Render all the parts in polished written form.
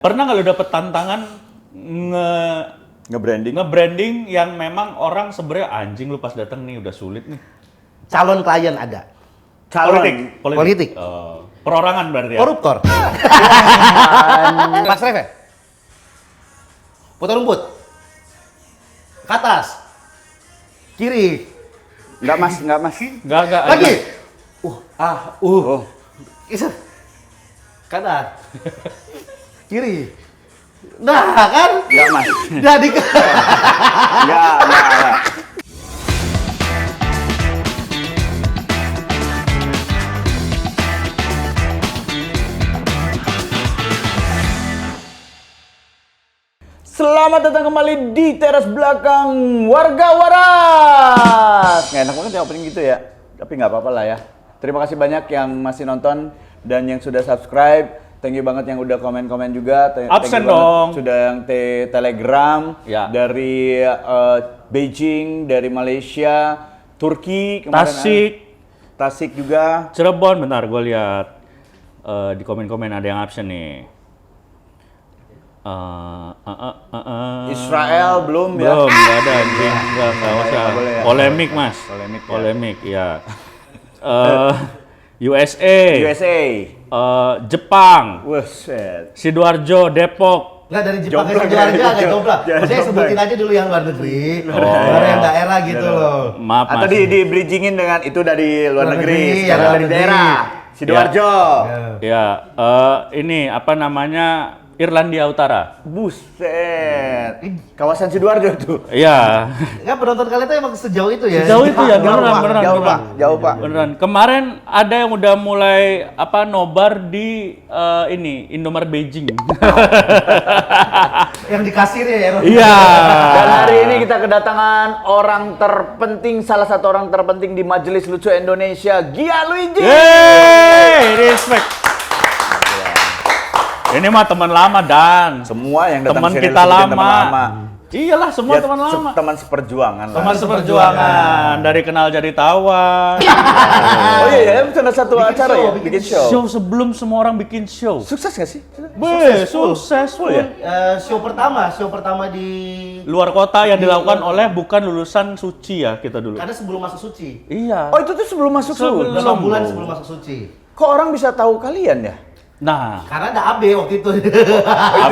Pernah nggak lu dapet tantangan nge-branding yang memang orang sebenarnya anjing lu pas datang nih udah sulit nih. Calon klien ada. Politik. Perorangan berarti ya. Koruptor. Mas Ref ya? Putar rumput. Ke atas. Kiri. Enggak mas. Enggak. Lagi. Oh. Geser. Kanan. Kiri. Nah kan? Enggak mas. Jadi Enggak. Selamat datang kembali di teras belakang Warga Waras. Nggak enak banget ya opening gitu ya. Tapi nggak apa-apa lah ya. Terima kasih banyak yang masih nonton dan yang sudah subscribe. Thank you banget yang udah komen-komen juga. Absen Thank you banget dong. Sudah yang Telegram Ya. dari Beijing, dari Malaysia, Turki, Tasik juga. Cirebon, bentar gue lihat di komen-komen ada yang absen nih. Israel belum ya. Belum, nggak ada anjing, nggak usah. Nggak boleh ya. Polemik mas. Polemik ya. USA. Jepang, Buset. Sidoarjo, Depok. nggak dari Jepang ke Jomblo Sidoarjo ya, kayak jomblo. jangan Maksudnya jomblo. sebutin aja dulu yang luar negeri, Oh. baru yang daerah gitu loh. Maaf Atau mas. di bridgingin dengan itu dari luar Luar negeri, negeri, sekarang ya, luar dari negeri. daerah. Sidoarjo. Ya, ini apa namanya Irlandia Utara. Buset. Kawasan Sidoarjo tuh. Iya. Nggak, penonton kalian tuh emang sejauh itu ya? Sejauh itu ya, Jauh, beneran. Pak. Jauh, Pak. Beneran. Kemarin ada yang udah mulai nobar di ini Indomaret Beijing. Yang di kasir ya? Iya. Dan hari ini kita kedatangan orang terpenting, salah satu orang terpenting di Majelis Lucu Indonesia, Gianluigi. Yeay, respect. Ini mah teman lama Dan. Semua yang datang Teman sini kita disebutin lama. teman lama. Iyalah, semua Ya, teman lama. Teman seperjuangan lah. Teman seperjuangan dari kenal jadi tawa. Oh iya, ada satu acara show, ya, bikin bikin show. Show sebelum semua orang bikin show. Sukses nggak sih? Successful ya? Show pertama di Luar kota yang dilakukan oleh bukan lulusan suci ya kita dulu. karena sebelum masuk suci. Iya. Oh itu tuh sebelum masuk Sebelum. Berapa bulan sebelum masuk suci. Kok orang bisa tahu kalian ya? Nah, Karena ada AB waktu itu. Itu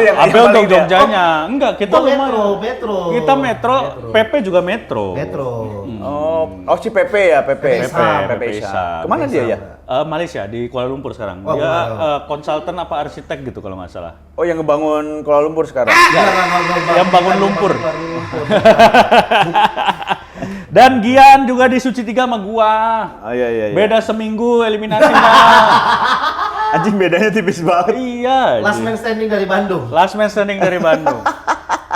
yang Abel paling untuk dia. Jogjanya. Enggak, kita lumayan. Metro. Kita metro, PP juga metro. Oh si Pepe ya, Pepe. Pepe Isam. Kemana dia ya? Malaysia, di Kuala Lumpur sekarang. Oh, Dia wow. konsultan apa arsitek gitu kalau nggak salah. Oh yang ngebangun Kuala Lumpur sekarang? Yang bangun lumpur. Dan Gian juga di Suci 3 sama gua. Oh iya. Beda seminggu eliminasinya. Anjing bedanya tipis banget. Iya. Last man standing dari Bandung. Last man standing dari Bandung.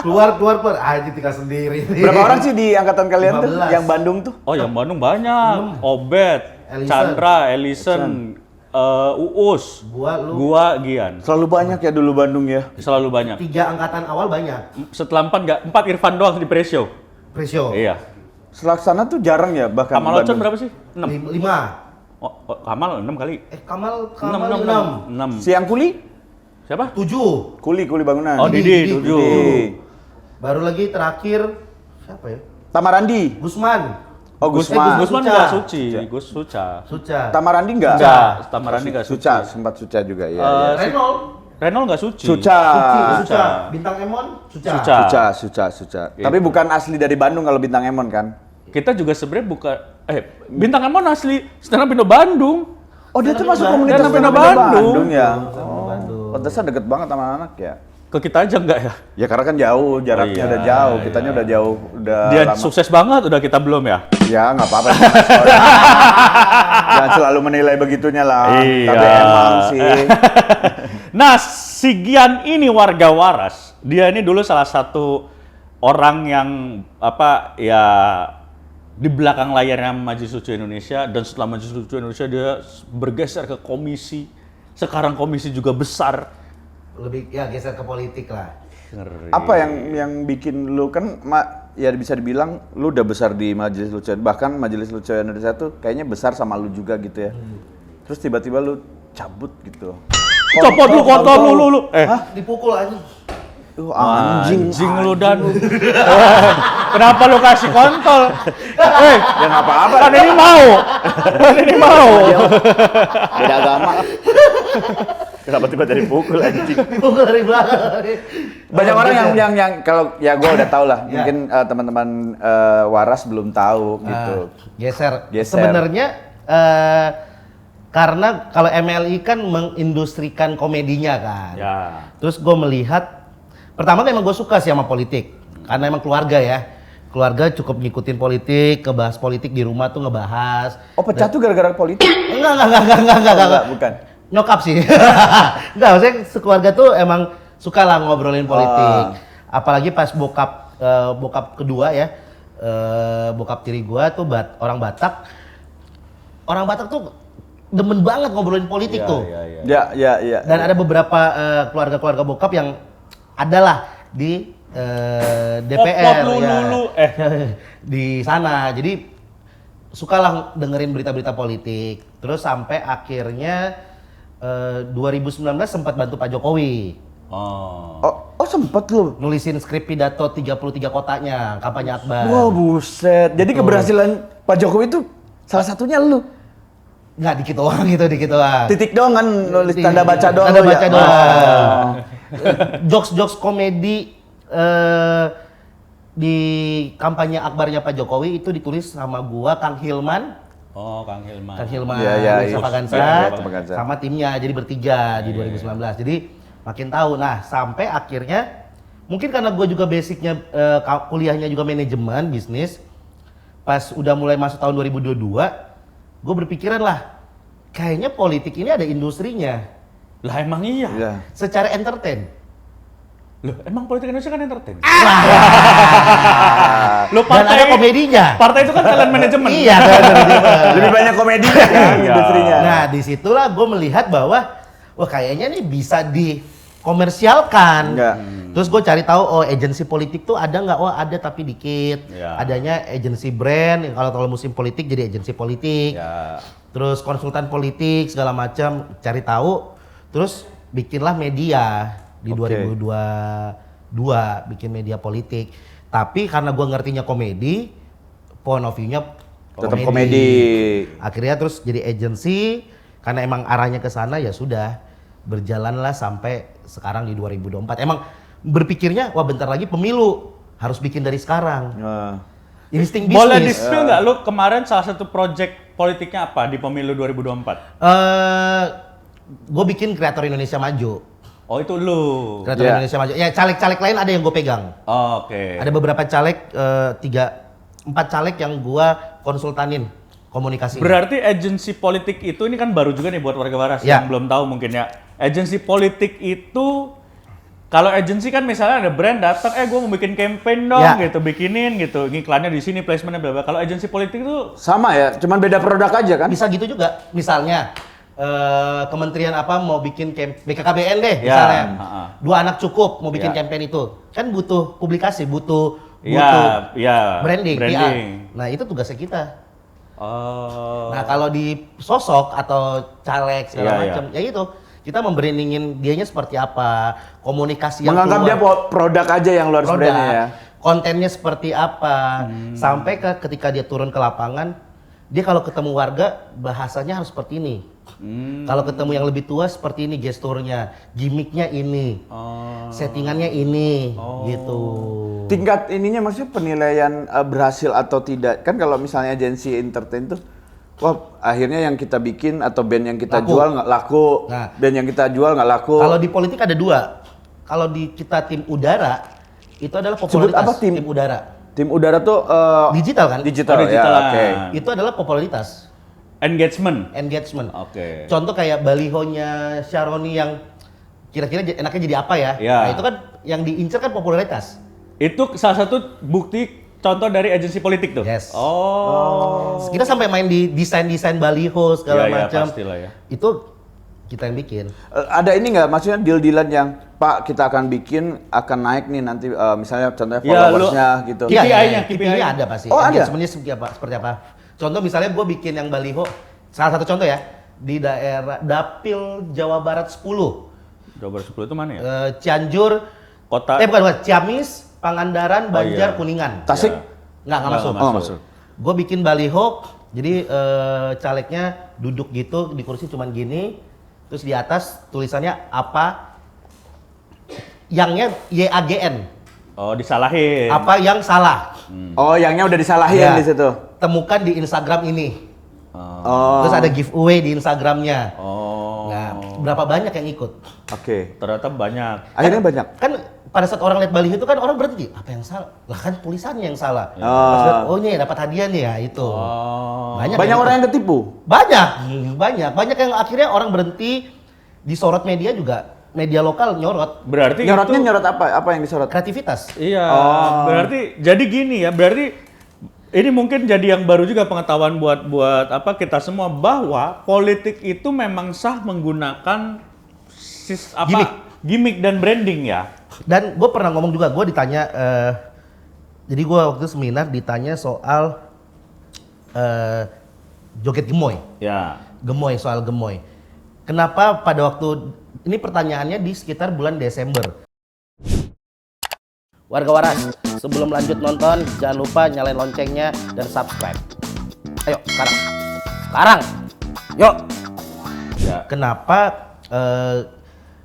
Keluar. Aja tinggal sendiri. Berapa orang sih di angkatan kalian tuh? 15. Yang Bandung tuh? Oh, yang Bandung banyak. Obet, Ellison. Chandra, Ellison, Uus, gua, Gian. Selalu banyak ya dulu Bandung ya? Selalu banyak. 3 angkatan awal banyak. Setelah 4 Irfan doang di Presio. Presio. Iya. Selaksana tuh jarang ya bahkan Kamal Ocon Bandung. berapa sih? 6. 5. Kamal 6 kali. Kamal 6. 6. Si yang kuli? Siapa? 7. Kuli bangunan. Oh, Didi, 7. Didi. Baru lagi terakhir siapa ya? Tamarandi. Gusman. Oh Gusman. Gusman. Gusman Suca. enggak suci, Gus Suca. Suca. Tamarandi enggak? Enggak, Tamarani enggak suci. Suca, sempat Suca juga ya. Renault. Renol enggak suci. Suca. Suca. Bintang Emon. Suca. Suca. Tapi bukan asli dari Bandung kalau Bintang Emon kan? Kita juga sebenarnya bukan Bintang Emon asli stand up Indo Bandung. Oh dia tuh masuk Bandung. komunitas Stand up Indo stand up Bandung. ya? Bandung. Pantesan deket banget sama anak ya? Ke kita aja enggak ya? Ya karena kan jauh, jaraknya iya, udah jauh, kitanya udah jauh, udah Dia lama. sukses banget, udah kita belum ya? Ya nggak apa-apa. Jangan selalu menilai begitunya lah. Iya. Tapi emang sih. Nah, si Gian ini warga waras. Dia ini dulu salah satu orang yang di belakang layarnya Majelis Lucu Indonesia, dan setelah Majelis Lucu Indonesia dia bergeser ke komisi. Sekarang komisi juga besar. Lebih ya geser ke politik lah. Ngeri. Apa yang bikin lu kan ya bisa dibilang lu udah besar di Majelis Lucu, bahkan Majelis Lucu Indonesia tuh kayaknya besar sama lu juga gitu ya. Terus tiba-tiba lu cabut gitu. Copot lu kontol lu. Dipukul aja. Anjing. Anjing lu dan. Kenapa lu kasih kontol? Ya nggak apa-apa. Kan ini mau. Beda agama. Kenapa tiba-tiba dipukul anjing? Dipukul dari belakang. Banyak orang yang kalau ya gue udah tahu lah. Ya. Mungkin teman-teman waras belum tahu gitu. Geser. Geser. Sebenarnya karena kalau MLI kan mengindustrikan komedinya kan. Ya. Terus gue melihat, pertama memang gue suka sih sama politik. Karena emang keluarga ya. Keluarga cukup ngikutin politik, ngebahas politik di rumah tuh ngebahas. Oh pecah tuh gara-gara politik? Enggak. Bukan. Nyokap sih. Enggak, maksudnya sekeluarga tuh emang suka lah ngobrolin politik. Apalagi pas bokap kedua ya. Bokap tiri gua tuh orang Batak. Orang Batak tuh demen banget ngobrolin politik tuh. Ya. Dan ada beberapa keluarga-keluarga bokap yang adalah di DPR Lu. di sana. Jadi sukalah dengerin berita-berita politik. Terus sampai akhirnya 2019 sempat bantu Pak Jokowi Oh sempet lu. nulisin skrip pidato 33 kotanya kampanye Akbar. Wah buset. Jadi keberhasilan Pak Jokowi itu salah satunya lu. Nggak dikit doang gitu, dikit doang. Titik doang kan nulis tanda baca doang. Tanda lu baca ya? doang. Jokes-jokes komedi di kampanye Akbarnya Pak Jokowi itu ditulis sama gua, Kang Hilman, Oh, Kang Hilman. Iya, Musa Fagansa, Fagansa. sama timnya, jadi bertiga di 2019. Jadi makin tahu. Nah, sampai akhirnya mungkin karena gue juga basicnya kuliahnya juga manajemen bisnis. Pas udah mulai masuk tahun 2022, gue berpikiran lah, kayaknya politik ini ada industrinya. Lah emang iya. Iya. Secara entertain. Loh, emang politik Indonesia kan entertain. Dan Lo ada komedinya. Partai itu kan talent manajemen. Iya, Lebih banyak komedinya kan Iya. industrinya. Nah, disitulah gue melihat bahwa wah kayaknya nih bisa dikomersialkan. Enggak. Terus gue cari tahu, oh agensi politik tuh ada nggak? Oh ada tapi dikit. Ya. Adanya agensi brand. Kalau musim politik jadi agensi politik. Ya. Terus konsultan politik segala macam. Cari tahu. Terus bikinlah media di Oke. 2022 bikin media politik. Tapi karena gue ngertinya komedi, point of view-nya Tetap komedi. Akhirnya terus jadi agensi, karena emang arahnya ke sana ya sudah berjalanlah sampai sekarang di 2024. Emang berpikirnya wah bentar lagi pemilu, harus bikin dari sekarang. Insting bisnis. Boleh di-spill nggak lu kemarin salah satu project politiknya apa di pemilu 2024? Gue bikin Kreator Indonesia Maju. Oh itu lu. Kreator Yeah. Indonesia Maju. Ya caleg-caleg lain ada yang gue pegang. Oh, oke. Ada beberapa caleg, 4 caleg yang gue konsultanin komunikasi. Berarti agensi politik itu ini kan baru juga nih buat warga waras Ya. yang belum tahu mungkin ya. Agensi politik itu kalau agensi kan misalnya ada brand datang, gue mau bikin campaign dong Ya. gitu, bikinin gitu, ngiklannya di sini, placementnya bla bla. Kalau agensi politik itu Sama ya, cuman beda produk aja kan? Bisa gitu juga. Misalnya kementerian apa mau bikin BKKBN deh Ya, misalnya. ha-ha. 2 anak cukup mau bikin Ya. campaign itu. Kan butuh publikasi, butuh ya branding, PR. branding. Nah, itu tugasnya kita. Oh. Nah, kalau di sosok atau caleg segala Iya, macam, ya itu kita membrandingin dianya seperti apa, komunikasi yang Menganggap dia keluar, produk aja yang lu harus produk, brandnya ya. kontennya seperti apa, sampai ketika dia turun ke lapangan, dia kalau ketemu warga bahasanya harus seperti ini. Kalau ketemu yang lebih tua seperti ini gesturnya, gimmicknya ini, settingannya ini, gitu. Tingkat ininya maksudnya penilaian berhasil atau tidak. Kan kalau misalnya agensi entertain tuh, wah akhirnya yang kita bikin atau band yang kita Laku. jual nggak laku, Nah. band yang kita jual nggak laku. Kalau di politik ada 2. Kalau di kita tim udara, itu adalah Sebut popularitas. apa tim? Udara. Tim udara tuh Digital kan? digital, Oh, digital. ya, oke. Itu adalah popularitas, Engagement. engagement. Oke. Contoh kayak balihonya Syaroni yang kira-kira enaknya jadi apa ya? Ya. Nah, itu kan yang diincar kan popularitas. Itu salah satu bukti contoh dari agensi politik tuh. Yes. Oh. Kita sampai main di desain-desain baliho segala Iya, iya, macam. pastilah ya. Itu kita yang bikin. Ada ini nggak, maksudnya deal-dealan yang Pak kita akan bikin akan naik nih nanti misalnya contohnya Ya, followersnya gitu. Iya. KPI-nya, KPI-nya ada pasti. Oh, ada? Engagementnya seperti apa? Contoh misalnya gue bikin yang baliho, salah satu contoh ya, di daerah Dapil Jawa Barat 10. Jawa Barat 10 itu mana ya? Cianjur, Kota. bukan, Ciamis, Pangandaran, Banjar, iya. Kuningan. Tasik? Nggak masuk. Oh, masuk. Gue bikin baliho, jadi calegnya duduk gitu di kursi cuman gini, terus di atas tulisannya apa, yangnya YAGN, Oh, disalahin. apa yang salah, Oh, yangnya udah disalahin Ya. di situ. temukan di Instagram ini. Oh. Terus ada giveaway di Instagramnya. Oh. Nah, berapa banyak yang ikut? Oke. Ternyata banyak. Akhirnya banyak. Kan pada saat orang lihat baliho itu kan orang berhenti, apa yang salah? Lah kan tulisannya yang salah. Oh. Pas lihat, oh ini dapat hadiah nih ya itu. Oh. Banyak yang orang ikut. yang ketipu. Banyak yang akhirnya orang berhenti, disorot media juga, media lokal nyorot Berarti Nyorotnya itu, nyorot apa? Apa yang disorot? kreativitas. Iya. Oh. Berarti jadi gini ya. Berarti ini mungkin jadi yang baru juga pengetahuan buat apa kita semua bahwa politik itu memang sah menggunakan gimmick dan branding ya. Dan gue pernah ngomong juga, gue ditanya, jadi gue waktu itu seminar ditanya soal joget gemoy. Ya. Soal gemoy. Kenapa pada waktu, ini pertanyaannya di sekitar bulan Desember. Warga Waras, sebelum lanjut nonton, jangan lupa nyalain loncengnya dan subscribe. Ayo, sekarang. Yuk. Ya. Kenapa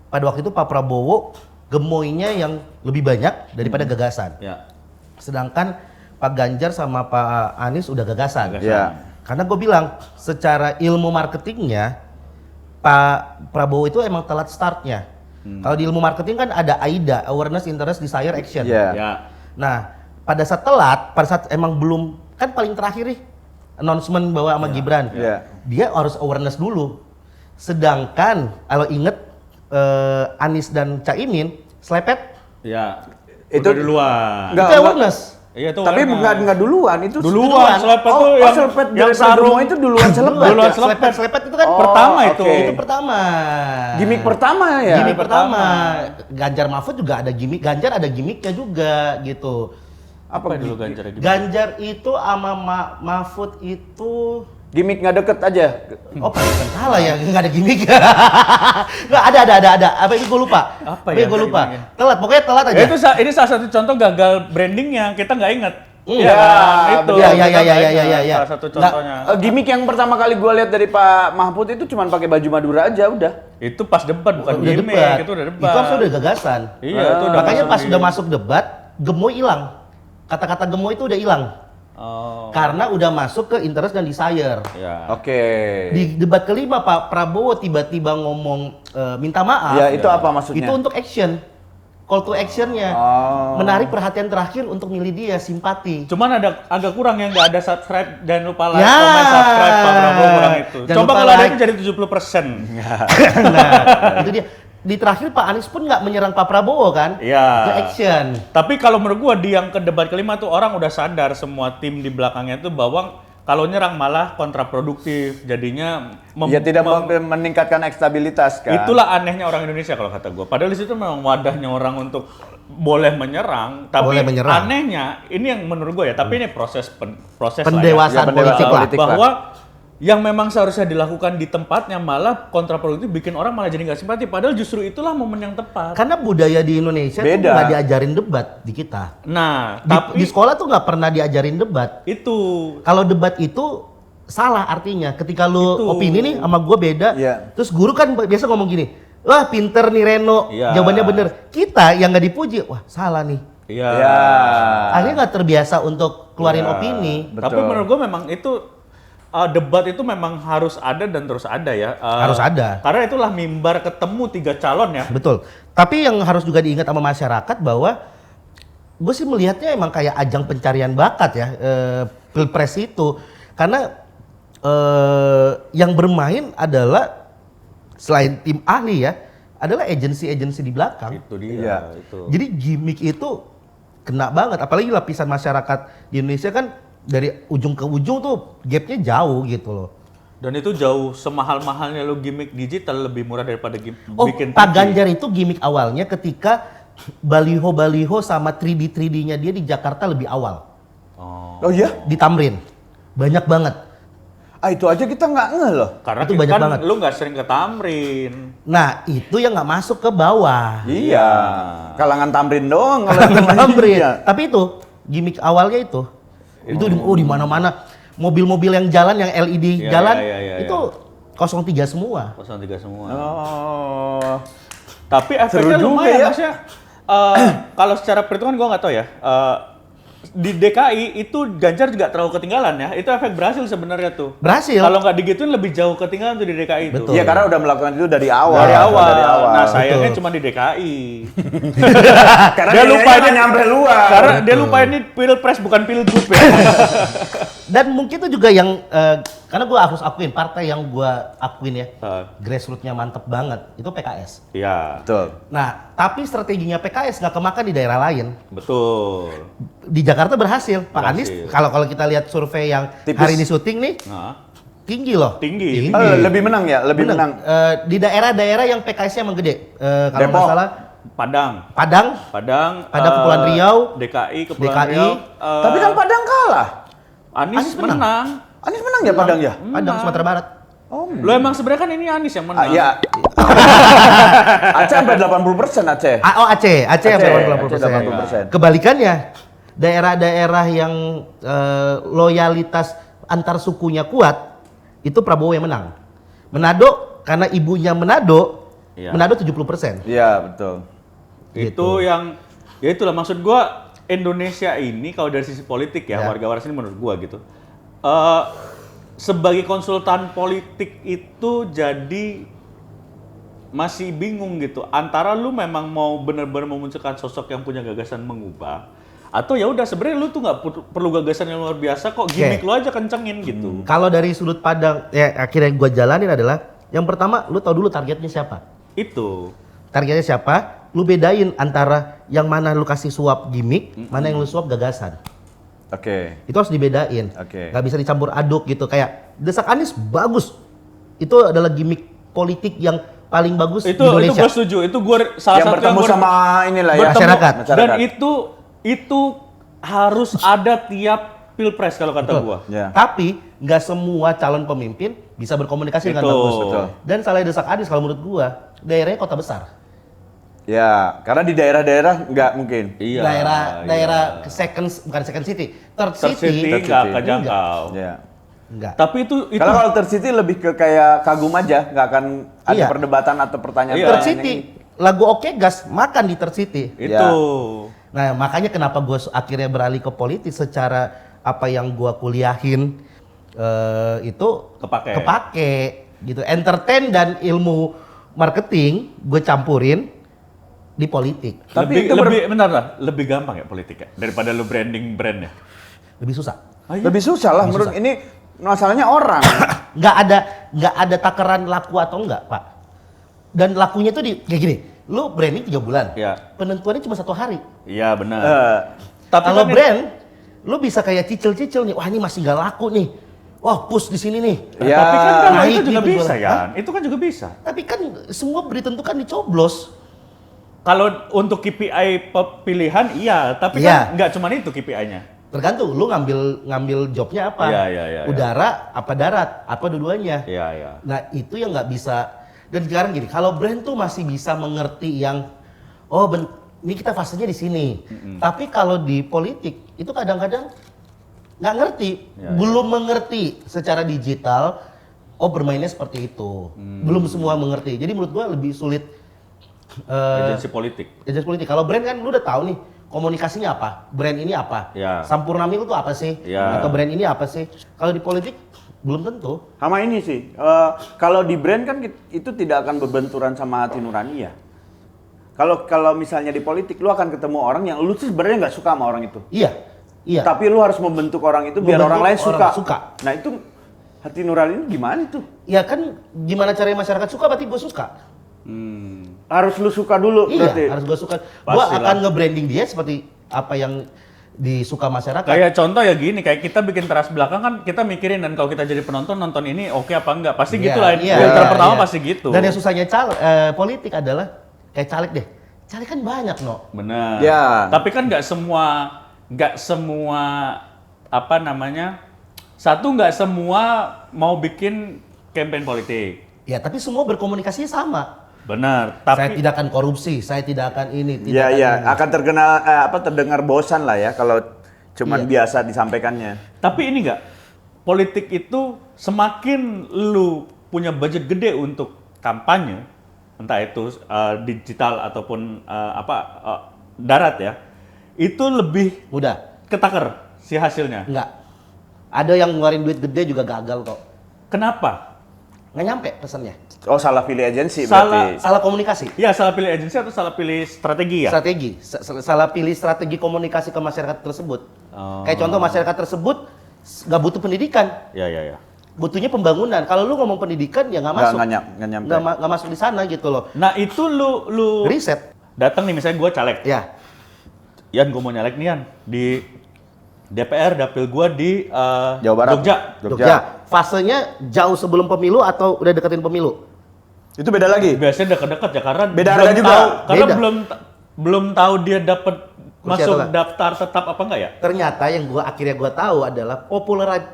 pada waktu itu Pak Prabowo gemoynya yang lebih banyak daripada gagasan. Ya. Sedangkan Pak Ganjar sama Pak Anies udah gagasan. Ya. Karena gue bilang, secara ilmu marketingnya, Pak Prabowo itu emang telat startnya. Kalau di ilmu marketing kan ada AIDA, Awareness, Interest, Desire, Action. Ya. Ya. Nah, pada saat telat, pada saat emang belum, kan paling terakhir nih, announcement bahwa sama Gibran. Ya. Dia harus awareness dulu. Sedangkan, kalau inget, Anies dan Caimin, selepet, Ya. Itu- Udah duluan. Enggak, itu awareness. Iya tuh. Tapi warna. enggak duluan, itu Duluan, selepet Oh, tuh oh, yang selepet yang dari sarung Prabowo itu duluan selepet. Duluan ya? selepet. Selepet itu kan Oh, pertama itu. oke. itu pertama. Gimik pertama ya? Gimik pertama. pertama. Ganjar Mahfud juga ada gimik. Ganjar ada gimiknya juga gitu. Apa dulu Ganjar gitu? Ganjar itu sama Mahfud itu Gimik nggak deket aja. oh bukan salah ya, nggak ada gimik. Nggak ada. Apa ini gue lupa. Apa Ini ya, gue lupa. gimiknya? Telat, pokoknya telat aja. Ya itu ini salah satu contoh gagal brandingnya, kita nggak inget. Iya, kan? Itu. iya, kita iya, nggak iya, inget. iya. Salah satu contohnya. Gimik yang pertama kali gue lihat dari Pak Mahfud itu cuma pakai baju Madura aja udah. Itu pas debat bukan udah gimmick, debat. itu udah debat. Itu harusnya udah gagasan. Iya, itu udah Makanya masuk pas di- udah masuk debat, gemoy hilang. Kata-kata gemoy itu udah hilang. Oh. Karena udah masuk ke interest dan desire. Ya. Oke. Di debat kelima Pak Prabowo tiba-tiba ngomong minta maaf. Ya itu apa maksudnya? Itu untuk action. Call to actionnya. Oh. Menarik perhatian terakhir untuk milih dia, simpati. Cuman agak kurang yang nggak ada subscribe dan lupa like, Ya. comment, subscribe Pak Prabowo kurang itu. Jangan Coba lupa kalau ada like. itu jadi 70%. Nah, itu dia. Di terakhir Pak Anies pun nggak menyerang Pak Prabowo kan? Iya. Ke action. Tapi kalau menurut gua di yang ke debat kelima tuh orang udah sadar semua tim di belakangnya tuh bahwa kalau nyerang malah kontraproduktif. Jadinya Ya tidak meningkatkan ekstabilitas kan. itulah anehnya orang Indonesia kalau kata gua. Padahal di situ memang wadahnya orang untuk boleh menyerang, tapi Boleh menyerang. anehnya ini yang menurut gua ya, tapi ini proses proses Pendewasaan lah ya. politik lah. politik lah. Bahwa yang memang seharusnya dilakukan di tempatnya malah kontraproduktif, bikin orang malah jadi nggak simpati. Padahal justru itulah momen yang tepat. Karena budaya di Indonesia tuh Beda. nggak diajarin debat di kita. Nah, Di, tapi di sekolah tuh nggak pernah diajarin debat. itu Kalau debat itu salah artinya. Ketika lu Itu. opini nih sama gue beda, Iya. terus guru kan biasa ngomong gini, wah pinter nih Reno, Iya. jawabannya bener. Kita yang nggak dipuji, wah salah nih. iya. Ya. Akhirnya nggak terbiasa untuk keluarin Iya. opini. Betul. Tapi menurut gua memang itu debat itu memang harus ada dan terus ada ya. Harus ada. Karena itulah mimbar ketemu 3 calon ya. Betul. Tapi yang harus juga diingat sama masyarakat bahwa gue sih melihatnya emang kayak ajang pencarian bakat ya, pilpres itu. Karena yang bermain adalah selain tim ahli ya, adalah agensi-agensi di belakang. Itu dia. Iya. Itu. Jadi gimmick itu kena banget, apalagi lapisan masyarakat di Indonesia kan dari ujung ke ujung tuh gapnya jauh gitu loh. Dan itu jauh semahal-mahalnya lo gimmick digital lebih murah daripada Oh, bikin Pak TV. Ganjar itu gimmick awalnya ketika baliho-baliho sama 3D-3D-nya dia di Jakarta lebih awal. Oh. Oh iya? Di Tamrin. Banyak banget. Itu aja kita nggak ngeh loh. Karena Itu banyak kan banget. lu nggak sering ke Tamrin. Nah, itu yang nggak masuk ke bawah. Iya. Kalangan Tamrin doang kalau yang lain. Tamrin. Iya. Tapi itu gimmick awalnya itu. Itu di mana-mana mobil-mobil yang jalan yang LED Iya, jalan iya, itu 03 semua. 03 semua. Oh. Tapi Seru efeknya juga lumayan ya. maksudnya. Kalau secara perhitungan gua nggak tahu ya. Di DKI itu Ganjar juga terlalu ketinggalan ya. Itu efek berhasil sebenarnya tuh. Berhasil. Kalau nggak digituin lebih jauh ketinggalan tuh di DKI itu. Betul. Iya karena udah melakukan itu dari awal. Dari awal. Dari awal. Nah sayangnya Betul. cuma di DKI. Karena dia dia lupa nggak ini nyampe luar. Karena dia lupa ini pilpres bukan pilgub ya. Dan mungkin itu juga yang karena gue harus akuin partai yang gue akuin ya grassroots-nya mantep banget itu PKS. Iya. Betul. Nah tapi strateginya PKS nggak kemakan di daerah lain. Betul. Di Jakarta berhasil. Pak Berhasil. Anies kalau kita lihat survei yang Tipis. hari ini syuting nih Nah, tinggi loh. tinggi. Lebih menang ya, lebih menang. Di daerah-daerah yang PKS-nya emang gede. Kalau Depok. nggak salah Padang, Padang, Kepulauan Riau, DKI, Kepulauan DKI. Riau. Tapi kan Padang kalah. Anies Anies menang. menang. Anies menang ya Padang ya? Padang Sumatera Barat. Oh. Lo emang sebenarnya kan ini Anies yang menang. Iya. Aceh sampai 80% Aceh. Aceh sampai Aceh 80%. Kebalikannya, daerah-daerah yang loyalitas antar sukunya kuat, itu Prabowo yang menang. Manado, karena ibunya Manado, Iya. Manado 70%. Iya, betul. Itu yang ya itulah maksud gua Indonesia ini kalau dari sisi politik ya, Ya. warga waras ini menurut gua gitu. Sebagai konsultan politik itu jadi masih bingung gitu antara lu memang mau benar-benar memunculkan sosok yang punya gagasan mengubah atau ya udah sebenarnya lu tuh nggak perlu gagasan yang luar biasa kok, gimmick lu aja kencengin gitu. Kalau dari sudut pandang, ya akhirnya gua jalanin adalah, yang pertama, lu tahu dulu targetnya siapa. Itu. Targetnya siapa, lu bedain antara yang mana lu kasih suap gimmick, mana yang lu suap gagasan. Oke. Itu harus dibedain. Oke. Gak bisa dicampur aduk gitu. Kayak desak Anies bagus. Itu adalah gimmick politik yang paling bagus Itu di Indonesia. gue setuju. Itu gue salah Yang satu bertemu gua- sama inilah ya. bertemu. Masyarakat. Dan itu harus ada tiap pilpres kalau kata Betul. gua. Ya. Tapi nggak semua calon pemimpin bisa berkomunikasi dengan Betul. bagus. Betul. Dan salah desak Anies kalau menurut gua, daerahnya kota besar. Ya, karena di daerah-daerah nggak mungkin. Iya. daerah bukan second city, third Third city. City nggak kejangkau. Ya. Enggak. Tapi itu Kalau Third City lebih ke kayak kagum aja, nggak akan ada Iya. perdebatan atau pertanyaan. Iya. Third City, lagu Oke Gas makan di Third City. itu. Ya. Nah, makanya kenapa gue akhirnya beralih ke politik secara apa yang gue kuliahin itu kepake gitu. Entertain dan ilmu marketing gue campurin di politik. Tapi Bentar lah, lebih gampang ya politik ya daripada lu branding brandnya. Lebih susah. Lebih susah lah menurut ini masalahnya orang. Nggak ada takaran laku atau enggak, Pak. Dan lakunya tuh kayak gini. Lu branding 3 bulan. Iya. Penentuannya cuma 1 hari. Iya benar. Eh, Kalau kan brand, lu bisa kayak cicil-cicil nih. Wah, ini masih nggak laku nih. Wah, push di sini nih. Ya. Tapi kan kalau Naik itu juga nih bisa penjualan. kan? Itu kan juga bisa. Tapi kan semua ditentukan dicoblos. Kalau untuk KPI pilihan iya, tapi Iya. kan nggak cuma itu KPI-nya. Tergantung lu ngambil jobnya apa. Iya. Udara apa darat, apa dua-duanya. Iya. Nah, itu yang nggak bisa. Dan sekarang gini, kalau brand tuh masih bisa mengerti yang ini kita fasenya di sini. Tapi kalau di politik itu kadang-kadang nggak ngerti, belum mengerti secara digital. Bermainnya seperti itu. Belum semua mengerti. Jadi menurut gua lebih sulit Agensi politik. agensi politik. Kalau brand kan lu udah tahu nih komunikasinya apa, brand ini apa, Ya. Sampurna Milk itu apa sih, Ya. atau brand ini apa sih. Kalau di politik belum tentu. sama ini sih, kalau di brand kan itu tidak akan berbenturan sama hati nurani ya. Kalau misalnya di politik lu akan ketemu orang yang lu tuh sebenarnya nggak suka sama orang itu. Iya. Tapi lu harus membentuk orang itu biar Membentuk orang lain orang suka. suka. Nah itu hati nurani ini gimana tuh? Ya kan gimana caranya masyarakat suka berarti gue suka. Harus lu suka dulu Iya, berarti. harus gue suka. Gue Pastilah. akan nge-branding dia seperti apa yang disuka masyarakat. Kayak contoh ya gini, kayak kita bikin teras belakang kan kita mikirin dan kalau kita jadi penonton nonton ini oke apa enggak, pasti Iya, gitulah. iya, Filter iya, pertama iya. pasti gitu. Dan yang susahnya politik adalah kayak caleg deh. Caleg kan banyak, no. Benar. Ya. Tapi kan nggak semua apa namanya Satu, nggak semua mau bikin campaign politik. Ya, tapi semua berkomunikasinya sama. Benar, Saya tapi tidak akan korupsi, saya tidak akan ini, tidak Iya, akan iya, ini. akan terdengar bosan lah ya kalau cuman biasa disampaikannya. tapi ini nggak, politik itu semakin lu punya budget gede untuk kampanye, entah itu digital ataupun darat ya, itu lebih Mudah. ketaker si hasilnya. Enggak. Ada yang ngeluarin duit gede juga gagal kok. Kenapa? Nggak nyampe pesannya. Oh, salah pilih agensi Salah. berarti. Salah komunikasi. Ya, salah pilih agensi atau salah pilih strategi ya? Strategi. Salah pilih strategi komunikasi ke masyarakat tersebut. Oh. Kayak contoh masyarakat tersebut nggak butuh pendidikan, Ya. butuhnya pembangunan. Kalau lu ngomong pendidikan ya nggak Nggak- masuk. nggak nyampe. Nggak masuk di sana gitu loh. Nah, itu lu Riset. datang nih, misalnya gue caleg. Ya. Yan, gue mau nyalek nih Yan di DPR, dapil gue di Jawa Barat. Jogja. Jogja. Fasenya jauh sebelum pemilu atau udah deketin pemilu? Itu beda lagi. Biasanya dekat-dekat ya, karena Beda belum harga juga. tahu, karena Beda. belum tahu dia dapat Kursi masuk atau enggak? daftar tetap apa enggak ya? Ternyata yang akhirnya gua tahu adalah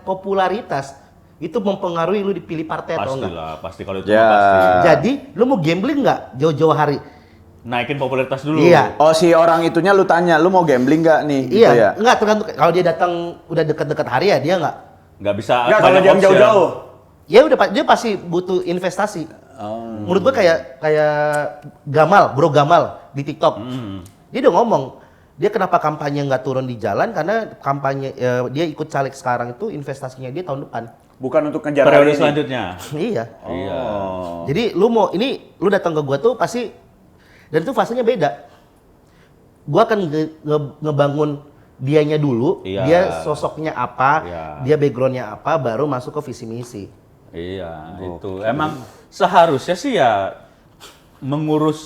popularitas itu mempengaruhi lu dipilih partai atau enggak. Pastilah, pasti kalau itu Ya. mah pasti. Jadi lu mau gambling nggak jauh-jauh hari? Naikin popularitas dulu. Iya. Oh, si orang itunya lu tanya, lu mau gambling nggak nih? Iya, Gitu ya? enggak tergantung kalau dia datang udah dekat-dekat hari ya dia enggak. Nggak bisa Nggak, kalau banyak jam option. jauh-jauh. Ya udah dia pasti butuh investasi. Menurut gua kayak Bro Gamal di TikTok. Dia udah ngomong, dia kenapa kampanye nggak turun di jalan karena kampanye dia ikut caleg sekarang itu investasinya dia tahun depan. Bukan untuk ngejar Periode hari ini. selanjutnya. Iya. Iya. Oh. Jadi lu datang ke gua tuh pasti dan itu fasenya beda. Gua akan ngebangun dianya dulu, Iya. dia sosoknya apa, Iya. dia backgroundnya apa, baru masuk ke visi misi. Iya, itu. Emang seharusnya sih ya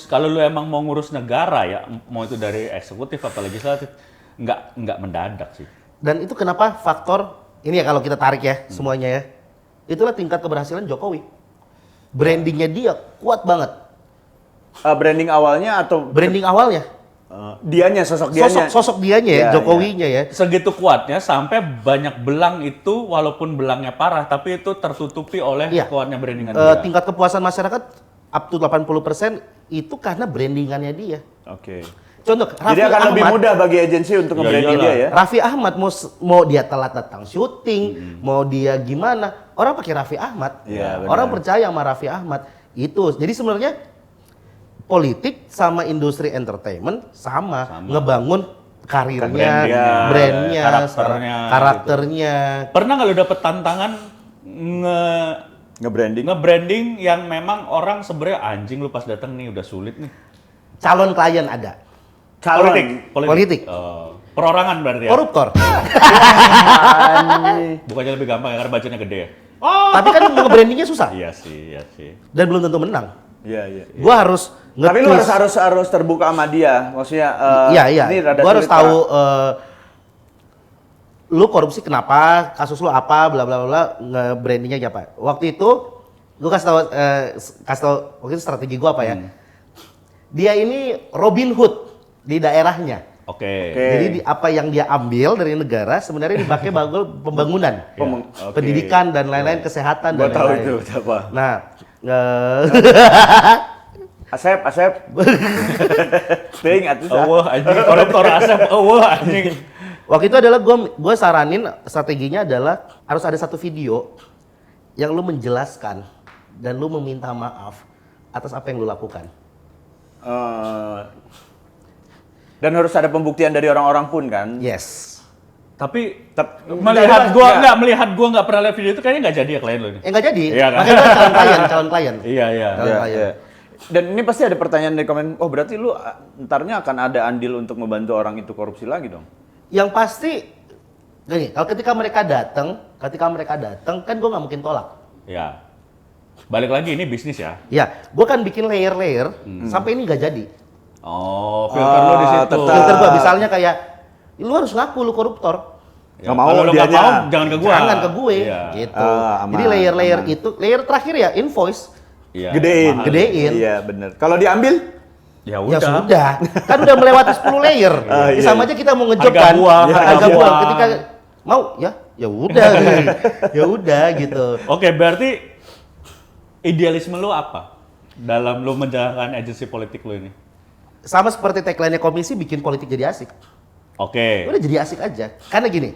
kalau lu emang mau ngurus negara ya, mau itu dari eksekutif atau legislatif, nggak mendadak sih. Dan itu kenapa faktor ini ya kalau kita tarik ya semuanya ya, itulah tingkat keberhasilan Jokowi. Brandingnya dia kuat banget. Branding awalnya atau Branding awalnya, dianya, sosok dianya? sosok dianya ya, Ya, Jokowinya ya. Segitu kuatnya sampai banyak belang itu, walaupun belangnya parah, tapi itu tertutupi oleh Iya. kuatnya brandingan dia. Tingkat kepuasan masyarakat up to 80% itu karena brandingannya dia. Oke. Contoh, Jadi akan lebih mudah bagi agensi untuk Ya nge-branding dia iyalah. ya? Raffi Ahmad mau dia telat datang syuting, mau dia gimana, orang pakai Raffi Ahmad. Iya, benar. Orang percaya sama Raffi Ahmad. Itu. Jadi sebenarnya politik sama industri entertainment sama. Ngebangun karirnya, Brandingnya, brandnya, karakternya, Pernah nggak lu dapet tantangan Nge-branding? nge-branding yang memang orang sebenarnya anjing lu pas datang nih udah sulit nih? calon klien ada. Politik. Perorangan berarti ya? Koruptor. Bukannya lebih gampang ya karena budgetnya gede ya? Tapi kan nge-brandingnya susah. Iya sih. Dan belum tentu menang. Iya. Gua harus Tapi lu nge-twist. harus terbuka sama dia. Maksudnya Iya. ini rada Gua harus sulit, tahu Pak. lu korupsi kenapa, kasus lu apa, bla bla bla, nge-brandingnya apa. Waktu itu gua kasih tahu waktu itu strategi gua apa ya. Dia ini Robin Hood di daerahnya. Oke. Jadi apa yang dia ambil dari negara sebenarnya dipakai bagus pembangunan, Oke. pendidikan dan lain-lain, kesehatan Gua dan tahu lain-lain. itu siapa. Nah, Asep. Ting atuh. Wah anjing, koruptor Asep, anjing. waktu itu adalah gue saranin strateginya adalah harus ada satu video yang lu menjelaskan dan lu meminta maaf atas apa yang lu lakukan. Dan harus ada pembuktian dari orang-orang pun kan? Yes. Tapi Enggak. melihat gua nggak pernah lihat video itu kayaknya nggak jadi ya klien lo ini. Nggak jadi. Iya kan? Makanya gua calon klien. Iya. Calon klien. Iya. Dan ini pasti ada pertanyaan dari komen, oh berarti lu ntarnya akan ada andil untuk membantu orang itu korupsi lagi dong? Yang pasti gini, kalau ketika mereka datang kan gue nggak mungkin tolak. Ya. Balik lagi ini bisnis ya. Ya, gue kan bikin layer-layer sampai ini nggak jadi. Oh, filter lo di situ. tetap. Filter gue misalnya kayak lu harus ngaku lu koruptor. Ya, Nggak mau kalau lo nggak dianya. mau, jangan ke gua. Jangan ke gue Iya. gitu. Aman, Jadi layer-layer aman. itu, layer terakhir ya invoice. Iya, Gedein. mahal. Gedein. Iya bener. Kalau diambil? Ya Ya udah. sudah. Kan udah melewati 10 layer. Iya. Sama aja kita mau ngejob Harga kan. buah, Harga harga buah. buah. Ketika mau ya ya udah, ya udah gitu. Oke, berarti idealisme lu apa dalam lu menjalankan agensi politik lu ini? Sama seperti tagline-nya komisi, bikin politik jadi asik. Oke. Udah jadi asik aja. Karena gini,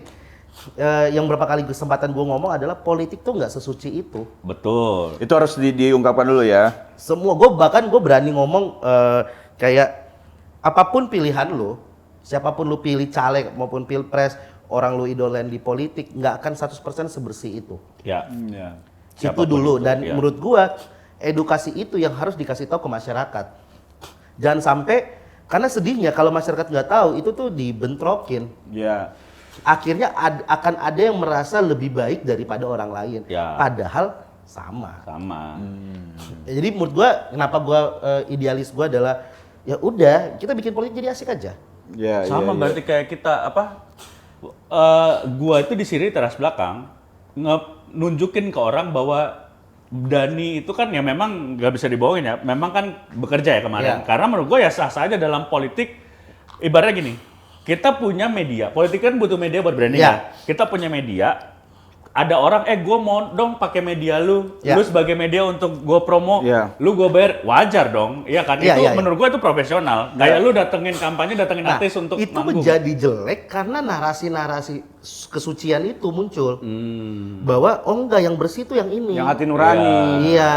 yang berapa kali kesempatan gue ngomong adalah politik tuh nggak sesuci itu. Betul. Itu harus diungkapkan dulu ya. Semua, bahkan gue berani ngomong kayak apapun pilihan lo, siapapun lu pilih caleg maupun pilpres, orang lu idolain di politik, nggak akan 100% sebersih itu. Ya. Ya. Itu Siapapun dulu, itu, dan ya. menurut gua edukasi itu yang harus dikasih tahu ke masyarakat. Jangan sampai, karena sedihnya kalau masyarakat nggak tahu, itu tuh dibentrokin. Ya. Akhirnya akan ada yang merasa lebih baik daripada orang lain. Ya. Padahal sama. Sama. Ya, jadi menurut gua, kenapa gua idealis gua adalah ya udah kita bikin politik jadi asik aja. Ya, Sama ya, berarti kayak kita gua itu di sini teras belakang nunjukin ke orang bahwa Dani itu kan ya memang nggak bisa dibohongin ya, memang kan bekerja ya kemarin. Iya. Karena menurut gua ya sah-sah aja dalam politik. Ibaratnya gini, kita punya media, politik kan butuh media buat branding Iya. ya. Kita punya media, ada orang, gue mau dong pakai media lu, Iya. lu sebagai media untuk gue promo, Iya. lu gue bayar, wajar dong, iya kan? Iya, Itu iya, iya. menurut gue itu profesional. Kayak lu datengin kampanye, datengin Nah, artis untuk itu manggung. menjadi jelek karena narasi-narasi kesucian itu muncul. Hmm. Bahwa oh enggak, yang bersih itu yang ini. Yang hati nurani. Iya,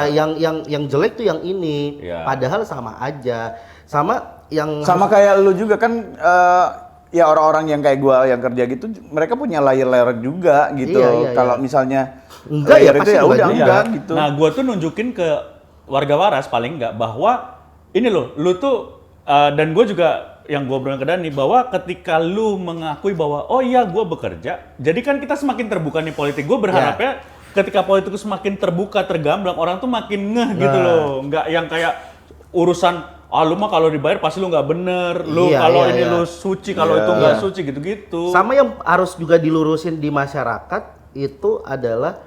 yang jelek tuh yang ini. Iya. Padahal sama aja. Sama yang Sama kayak lu juga kan ya orang-orang yang kayak gua yang kerja gitu mereka punya layer-layer juga gitu. Iya, iya, Kalau iya. misalnya Enggak ya, layer itu pasti ya enggak udah juga. enggak gitu. Nah, gue tuh nunjukin ke warga waras paling enggak bahwa ini loh, lu tuh dan gue juga yang gue bilang ke Dani bahwa ketika lu mengakui bahwa oh iya gue bekerja, jadi kan kita semakin terbuka nih politik. Gue berharapnya ketika politik itu semakin terbuka, tergamblang, orang tuh makin ngeh gitu loh, nggak yang kayak urusan lu mah kalau dibayar pasti lu nggak bener, lu Iya, kalau iya, ini iya. lu suci, kalau Iya. itu nggak suci gitu-gitu. sama yang harus juga dilurusin di masyarakat itu adalah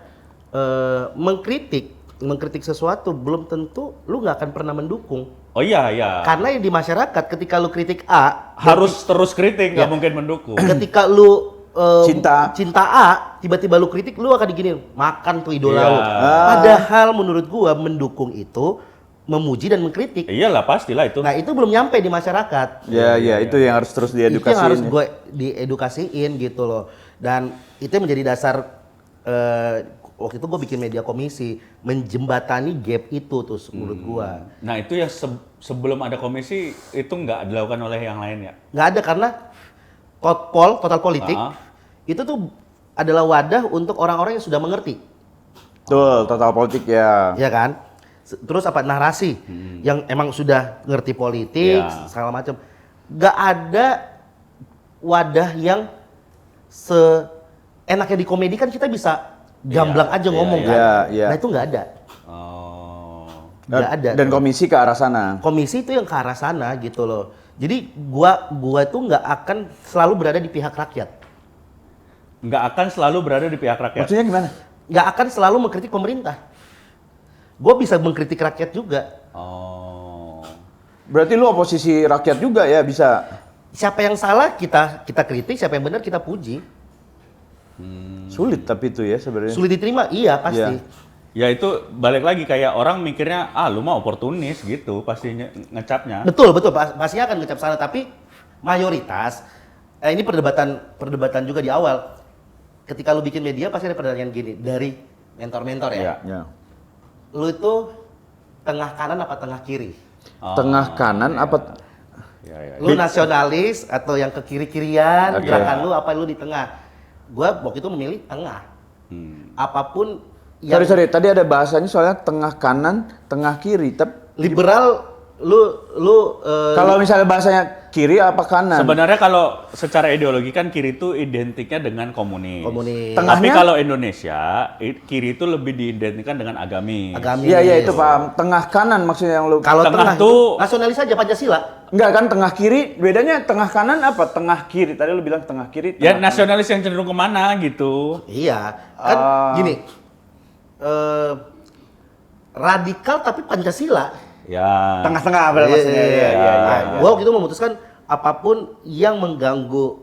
mengkritik sesuatu belum tentu lu nggak akan pernah mendukung. Oh iya iya. Karena yang di masyarakat ketika lu kritik A, Harus terus kritik, nggak Ya. mungkin mendukung. ketika lu Cinta A, tiba-tiba lu kritik, lu akan diginiin, makan tuh idola Iya. lu. Padahal menurut gua mendukung itu memuji dan mengkritik. Iyalah pastilah itu. Nah, itu belum nyampe di masyarakat. Ya, ya, itu yang harus terus Itu yang harus diedukasiin. gue diedukasiin gitu loh. Dan itu yang menjadi dasar waktu itu gue bikin media komisi menjembatani gap itu tuh menurut gua. Nah itu ya sebelum ada komisi itu nggak dilakukan oleh yang lain ya? Nggak ada karena total politik itu tuh adalah wadah untuk orang-orang yang sudah mengerti. Betul, total politik ya. Ya kan? Terus apa narasi yang emang sudah ngerti politik Ya. segala macam. Nggak ada wadah yang seenaknya di komedi kan kita bisa gamblang aja ngomong kan. iya, iya. Nah itu nggak ada. Oh. Nggak ada. Dan komisi ke arah sana. Komisi itu yang ke arah sana gitu loh. Jadi gua itu nggak akan selalu berada di pihak rakyat. Nggak akan selalu berada di pihak rakyat. Maksudnya gimana? Nggak akan selalu mengkritik pemerintah. Gua bisa mengkritik rakyat juga. Oh. Berarti lu oposisi rakyat juga ya bisa. Siapa yang salah kita kritik, siapa yang benar kita puji. Sulit tapi itu ya sebenarnya. Sulit diterima, iya pasti. Ya itu balik lagi kayak orang mikirnya lu mah oportunis gitu pastinya ngecapnya. Betul, pastinya akan ngecap sana, tapi mayoritas ini perdebatan juga di awal. Ketika lu bikin media pasti ada pertanyaan gini dari mentor-mentor ya. Iya. Ya. Lu itu tengah kanan apa tengah kiri? Tengah kanan apa? Ya. Lu nasionalis atau yang ke kiri-kirian, Oke. gerakan lu apa lu di tengah? Gua waktu itu memilih tengah. Apapun yang Sorry, tadi ada bahasanya soalnya tengah kanan, tengah kiri. liberal lu Kalau misalnya bahasanya kiri apa kanan? Sebenarnya kalau secara ideologi kan kiri itu identiknya dengan komunis. Komunis. Tapi Tengahnya? kalau Indonesia kiri itu lebih diidentikan dengan agamis. agamis. Iya, iya itu paham. Tengah kanan maksudnya yang lu. Kalau Tengah tengah, tuh- itu nasionalis aja Pancasila. Enggak kan tengah kiri, bedanya tengah kanan apa? Tengah kiri. Tadi lu bilang tengah kiri. Ya tengah nasionalis yang cenderung kemana gitu. Iya, kan gini. Radikal tapi Pancasila. Ya. tengah-tengah berarti maksudnya. Iya, iya, iya. Nah, gua waktu itu memutuskan apapun yang mengganggu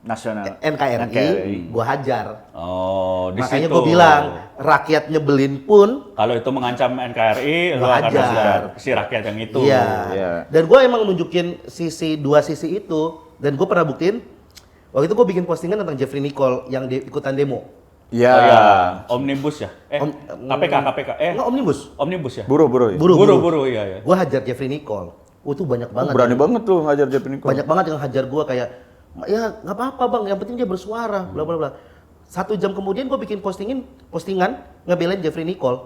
Nasional. NKRI, gue hajar. Oh, di Makanya situ. gue bilang, rakyat nyebelin pun Kalau itu mengancam NKRI, lu akan Hajar. hajar si rakyat yang itu. iya. Iya. Dan gue emang nunjukin dua sisi itu. Dan gue pernah buktiin, waktu itu gue bikin postingan tentang Jeffrey Nicole yang ikutan demo. Iya. Oh, iya. Omnibus ya? KPK. Enggak, omnibus. Omnibus ya? Buru-buru ya? Buru-buru, iya. Gue hajar Jeffrey Nicole. Itu banyak banget. Berani yang- banget tuh ngajar Jeffrey Nicole. Banyak banget yang hajar gue kayak, ya nggak apa-apa bang, yang penting dia bersuara, bla bla bla. 1 jam kemudian gue bikin postingan ngebelain Jeffrey Nicole.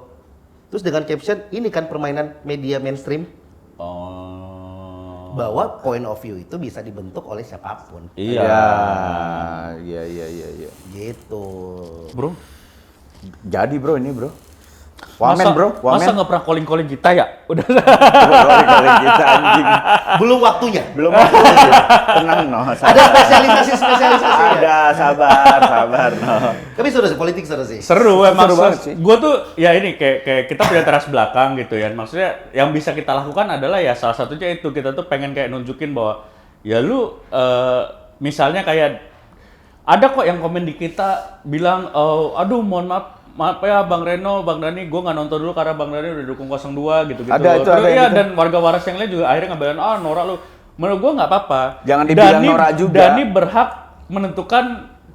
Terus dengan caption, ini kan permainan media mainstream, Oh. bahwa point of view itu bisa dibentuk oleh siapapun. Iya. Iya. Gitu. Bro, Jadi bro ini bro. Wamen bro, Masa wamen. nggak pernah calling kita ya? Udah. Kali kita anjing. Belum waktunya. Belum aku. Tenang no. Ada spesialisasinya. Ada, sabar no. Tapi seru sih, politik seru sih. Seru emang. Seru banget sih. Gue tuh ya ini kayak kita punya teras belakang gitu ya. Maksudnya yang bisa kita lakukan adalah ya salah satunya itu kita tuh pengen kayak nunjukin bahwa ya lu misalnya kayak ada kok yang komen di kita bilang aduh mohon maaf ya Bang Reno, Bang Dani, gue nggak nonton dulu karena Bang Dani udah dukung 02 gitu-gitu. Ada itu, Terus, ada yang iya, gitu. dan warga waras yang lain juga akhirnya ngabarin, Nora lu. Menurut gue nggak apa-apa. Jangan dibilang Nora juga. Dani berhak menentukan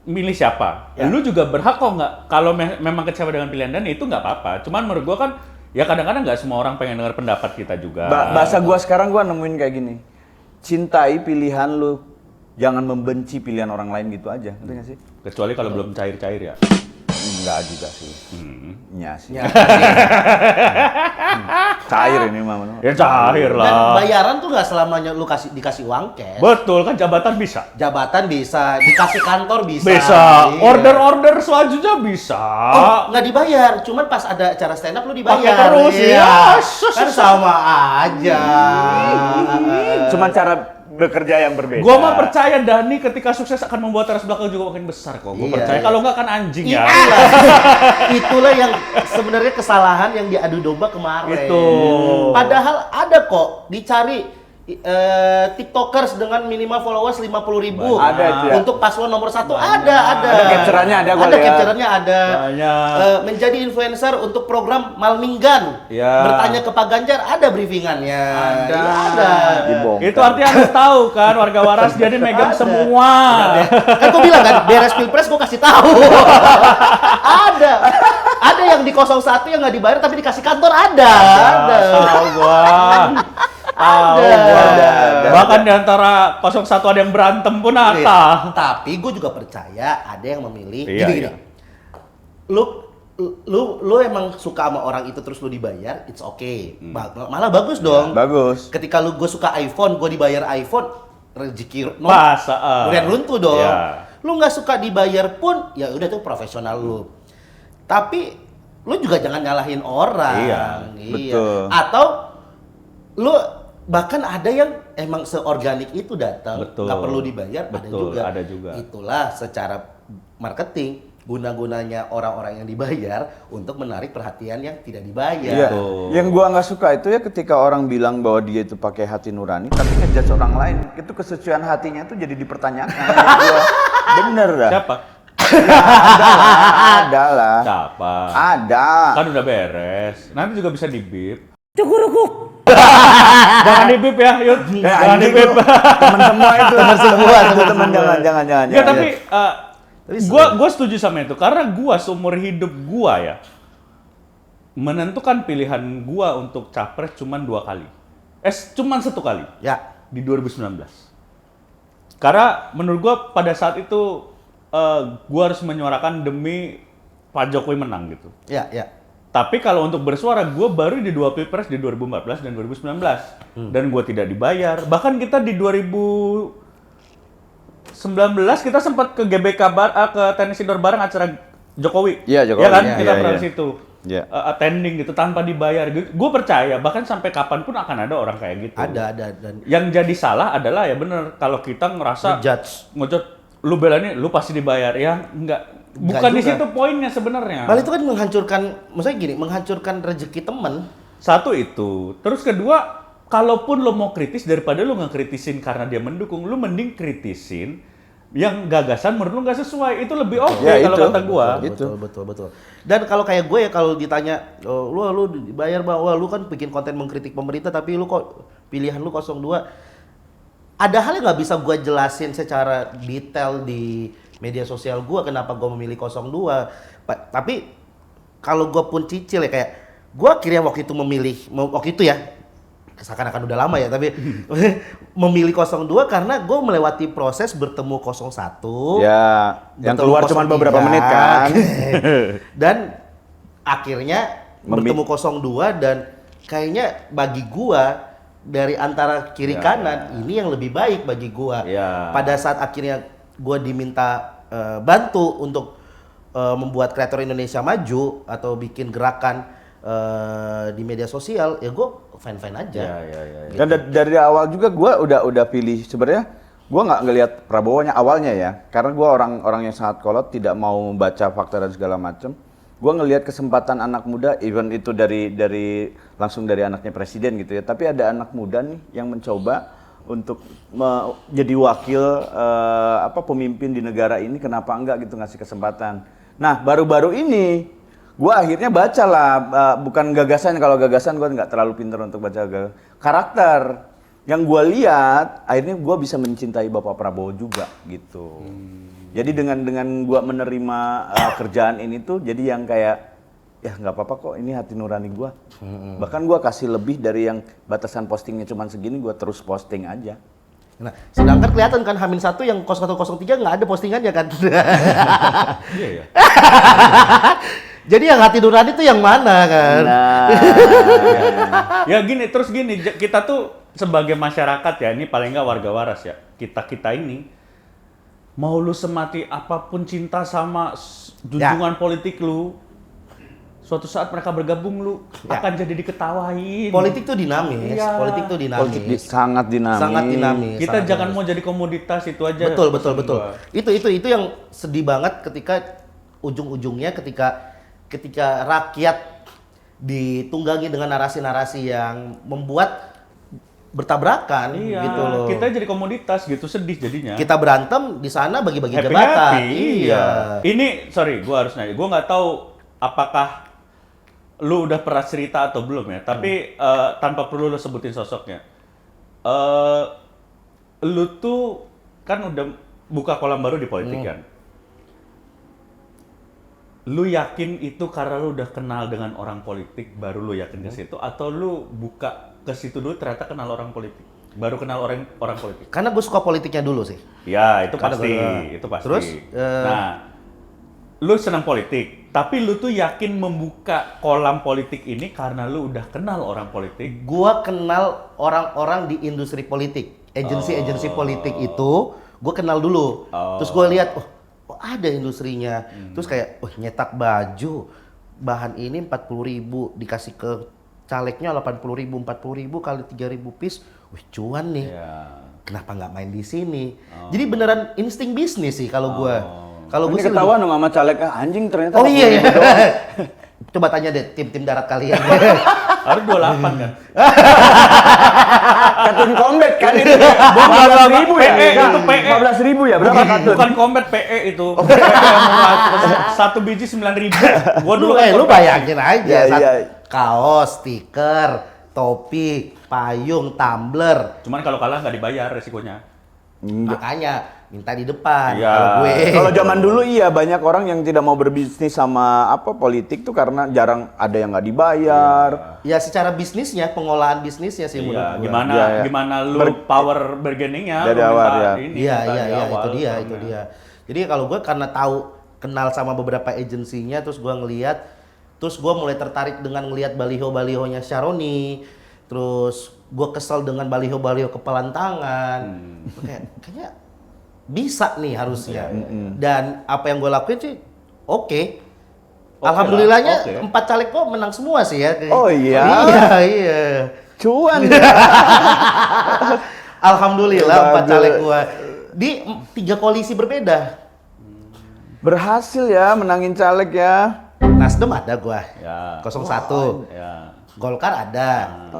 milih siapa. Ya. Lu juga berhak kok nggak, kalau memang kecewa dengan pilihan Dani itu nggak apa-apa. Cuman menurut gue kan, ya kadang-kadang nggak semua orang pengen dengar pendapat kita juga. Bahasa gua sekarang gua nemuin kayak gini. Cintai pilihan lu, jangan membenci pilihan orang lain gitu aja. Ngerti nggak sih? Kecuali kalau belum cair-cair ya. Enggak juga sih. Nya sih. Ya. Cair ini mah. Ya cair Dan lah. bayaran tuh nggak selamanya lu dikasih uang cash. Betul kan, jabatan bisa. Jabatan bisa, dikasih kantor bisa. Bisa. Iya. Order-order selanjutnya bisa. Oh, nggak dibayar, cuman pas ada acara stand up lu dibayar. Pakai terus, iya. ya. Kan sama aja. Cuma cara bekerja yang berbeda. Gua mah percaya Dani ketika sukses akan membuat teras belakang juga makin besar kok. Gua Iya, percaya. iya. Kalau nggak kan anjing ya. Itulah yang sebenarnya kesalahan yang diadu domba kemarin. Itu. Padahal ada kok dicari TikTokers dengan minimal followers 50.000. Ada itu ya. Untuk paslon nomor 1 ada. Ada capture-annya, ada gua Ada lihat. capture-nya ada. Banyak. Menjadi influencer untuk program Malminggan. Ya. Bertanya ke Pak Ganjar ada briefingannya. Ada. Ya, ada. Dibongkar. Itu artinya lu tahu kan warga waras jadi megang Ada. semua. Kan gue bilang kan, beres pilpres gue kasih tahu. ada. Ada yang di 01 yang nggak dibayar tapi dikasih kantor ada. Tahu gua. Tahu gua. Ada. Bahkan di antara 01 ada yang berantem pun ada. Tapi gue juga percaya ada yang memilih Iya, gini-gini. iya. Lu emang suka sama orang itu terus lu dibayar, it's okay. Malah bagus dong. Bagus. Ketika gue suka iPhone, gue dibayar iPhone, rezeki Pas, durian runtuh dong. Iya. Lu nggak suka dibayar pun, ya udah tuh profesional lu. Tapi lu juga jangan nyalahin orang. Iya, betul. Atau lu bahkan ada yang emang seorganik itu datang, Betul. nggak perlu dibayar, Betul, ada juga. Itulah secara marketing guna-gunanya orang-orang yang dibayar untuk menarik perhatian yang tidak dibayar. Iya. Betul. Yang gua nggak suka itu ya ketika orang bilang bahwa dia itu pakai hati nurani, tapi ngejudge orang lain, itu kesucian hatinya itu jadi dipertanyakan. Gua, bener dah. Siapa? Ada lah. Siapa? Ada. Kan udah beres. Nanti juga bisa dibip. Jangan dibip ya, Yud. Jangan anjing dibip. lu. Temen semua itu. Temen semua, Temen jangan. Ya tapi seru. gua setuju sama itu karena gua seumur hidup gua ya menentukan pilihan gua untuk capres cuman 2 kali. Cuman 1 kali Ya. di 2019. Karena menurut gua pada saat itu gua harus menyuarakan demi Pak Jokowi menang gitu. Ya. Tapi kalau untuk bersuara, gue baru di 2 pilpres di 2014 dan 2019. Dan gue tidak dibayar. Bahkan kita di 2019 kita sempat ke GBK ke tenis indoor bareng acara Jokowi. Iya, Jokowi. Ya kan? Iya, Kita iya, pernah iya. di situ. Iya. Attending gitu tanpa dibayar. Gue percaya bahkan sampai kapanpun akan ada orang kayak gitu. Ada dan Yang jadi salah adalah ya bener kalau kita ngerasa ngejudge lu bela ini lu pasti dibayar ya enggak. Bukan di juga. situ poinnya sebenarnya. Malah itu kan menghancurkan rezeki temen. Satu itu. Terus kedua, kalaupun lo mau kritis daripada lo nggak kritisin karena dia mendukung, lo mending kritisin yang gagasan menurut lu nggak sesuai, itu lebih oke Ya, kalau itu. kata gua. Gitu. Betul. Dan kalau kayak gue ya kalau ditanya, lu dibayar bahwa lu kan bikin konten mengkritik pemerintah tapi lu kok pilihan lu 02. Ada hal yang nggak bisa gue jelasin secara detail di media sosial gue kenapa gue memilih 02. Tapi kalau gue pun cicil ya kayak gue akhirnya waktu itu ya seakan-akan udah lama ya tapi memilih 02 karena gue melewati proses bertemu 01 Ya, yang keluar cuma 03, beberapa menit kan. dan akhirnya bertemu 02 dan kayaknya bagi gua dari antara kiri kanan ini yang lebih baik bagi gua. Ya. Pada saat akhirnya gua diminta bantu untuk membuat kreator Indonesia maju atau bikin gerakan di media sosial, ya gua fine-fine aja. Ya. Dan dari awal juga gue udah pilih sebenarnya gue nggak ngelihat Prabowo-nya awalnya ya, karena gue orang yang sangat kolot, tidak mau membaca fakta dan segala macam. Gue ngelihat kesempatan anak muda, even itu dari langsung dari anaknya presiden gitu ya, tapi ada anak muda nih yang mencoba untuk jadi wakil pemimpin di negara ini, kenapa enggak gitu ngasih kesempatan. Nah baru-baru ini gue akhirnya baca lah, bukan gagasan, kalau gagasan gue nggak terlalu pintar untuk baca karakter. Yang gue lihat, akhirnya gue bisa mencintai Bapak Prabowo juga gitu. Jadi dengan gue menerima kerjaan ini tuh, jadi yang kayak ya nggak apa-apa kok, ini hati nurani gue. Bahkan gue kasih lebih dari yang batasan postingnya cuma segini, gue terus posting aja. Nah, sedangkan kelihatan kan H-1 yang 0103 nggak ada postingannya kan. Iya ya. Jadi yang hati nurani itu yang mana kan? Nah, Ya gini, kita tuh sebagai masyarakat ya, ini paling nggak warga waras ya, kita ini mau lu semati apapun cinta sama junjungan politik lu, suatu saat mereka bergabung lu akan jadi diketawain. Politik tuh dinamis, Iya. politik tuh dinamis. politik sangat dinamis. Sangat dinamis. Kita sangat jangan dinamis. mau jadi komoditas itu aja. Betul. pesan gua. Itu yang sedih banget ketika ujung-ujungnya ketika rakyat ditunggangi dengan narasi-narasi yang membuat bertabrakan Iya, gitu loh. kita jadi komoditas gitu, sedih jadinya. Kita berantem di sana bagi-bagi Happy-happy, jabatan. iya. Ini sorry, gua harus nanya. Gua nggak tahu apakah lu udah pernah cerita atau belum ya, tapi tanpa perlu lu sebutin sosoknya. Lu tuh kan udah buka kolam baru di politik kan. Lu yakin itu karena lu udah kenal dengan orang politik baru lu yakin ke situ, atau lu buka ke situ dulu ternyata kenal orang politik, baru kenal orang politik? Karena gue suka politiknya dulu sih. Ya itu Karena pasti, gua- itu pasti. Terus, Nah, lu senang politik, tapi lu tuh yakin membuka kolam politik ini karena lu udah kenal orang politik. Gua kenal orang-orang di industri politik, agensi politik itu, gue kenal dulu. Terus gue lihat, oh ada industrinya. Terus kayak, nyetak baju, bahan ini 40.000, dikasih ke calegnya 80.000, 40.000 kali 3.000 piece, wih cuan nih. Ya. Kenapa nggak main di sini? Jadi beneran insting bisnis sih kalau gue. Kalau Ini gue sih ketahuan dong sama caleg, anjing ternyata. Oh iya ya. 40.000 doang. Coba tanya deh tim darat kalian. Harus 28 kan? Kartun Combat kan itu. Bukan, 15.000 ya? PE, itu PE. 15.000 ya? Berapa kartun? Bukan combat PE itu. PE yang murah, satu biji 9.000. Gua dulu kan lu combat. bayangin aja. Iya, iya. Kaos, stiker, topi, payung, tumbler. Cuman kalau kalah nggak dibayar resikonya. Makanya minta di depan. Iya. Kalau gue. Kalau zaman dulu iya banyak orang yang tidak mau berbisnis sama politik tuh karena jarang ada yang nggak dibayar. Ya secara bisnisnya, pengolahan bisnisnya sih menurut Iya, gue. gimana Iya, iya. gimana lu power bargainingnya Dari lu awal, minta ya. ini, Iya, minta iya, di iya, awal, itu karena- dia. Jadi kalau gue karena tahu kenal sama beberapa agensinya, terus gue ngelihat, terus gue mulai tertarik dengan ngelihat baliho-balihonya Syaroni, terus gue kesel dengan baliho-baliho kepalan tangan, kayaknya bisa nih harusnya. Dan apa yang gue lakuin sih, oke. Alhamdulillahnya oke. 4 caleg kok menang semua sih ya. Oh iya? Iya. Cuan. Alhamdulillah 4 Bagus. caleg gua di 3 koalisi berbeda. Berhasil ya menangin caleg ya. Nasdem ada gua. Ya. 01. Ya. Golkar ada.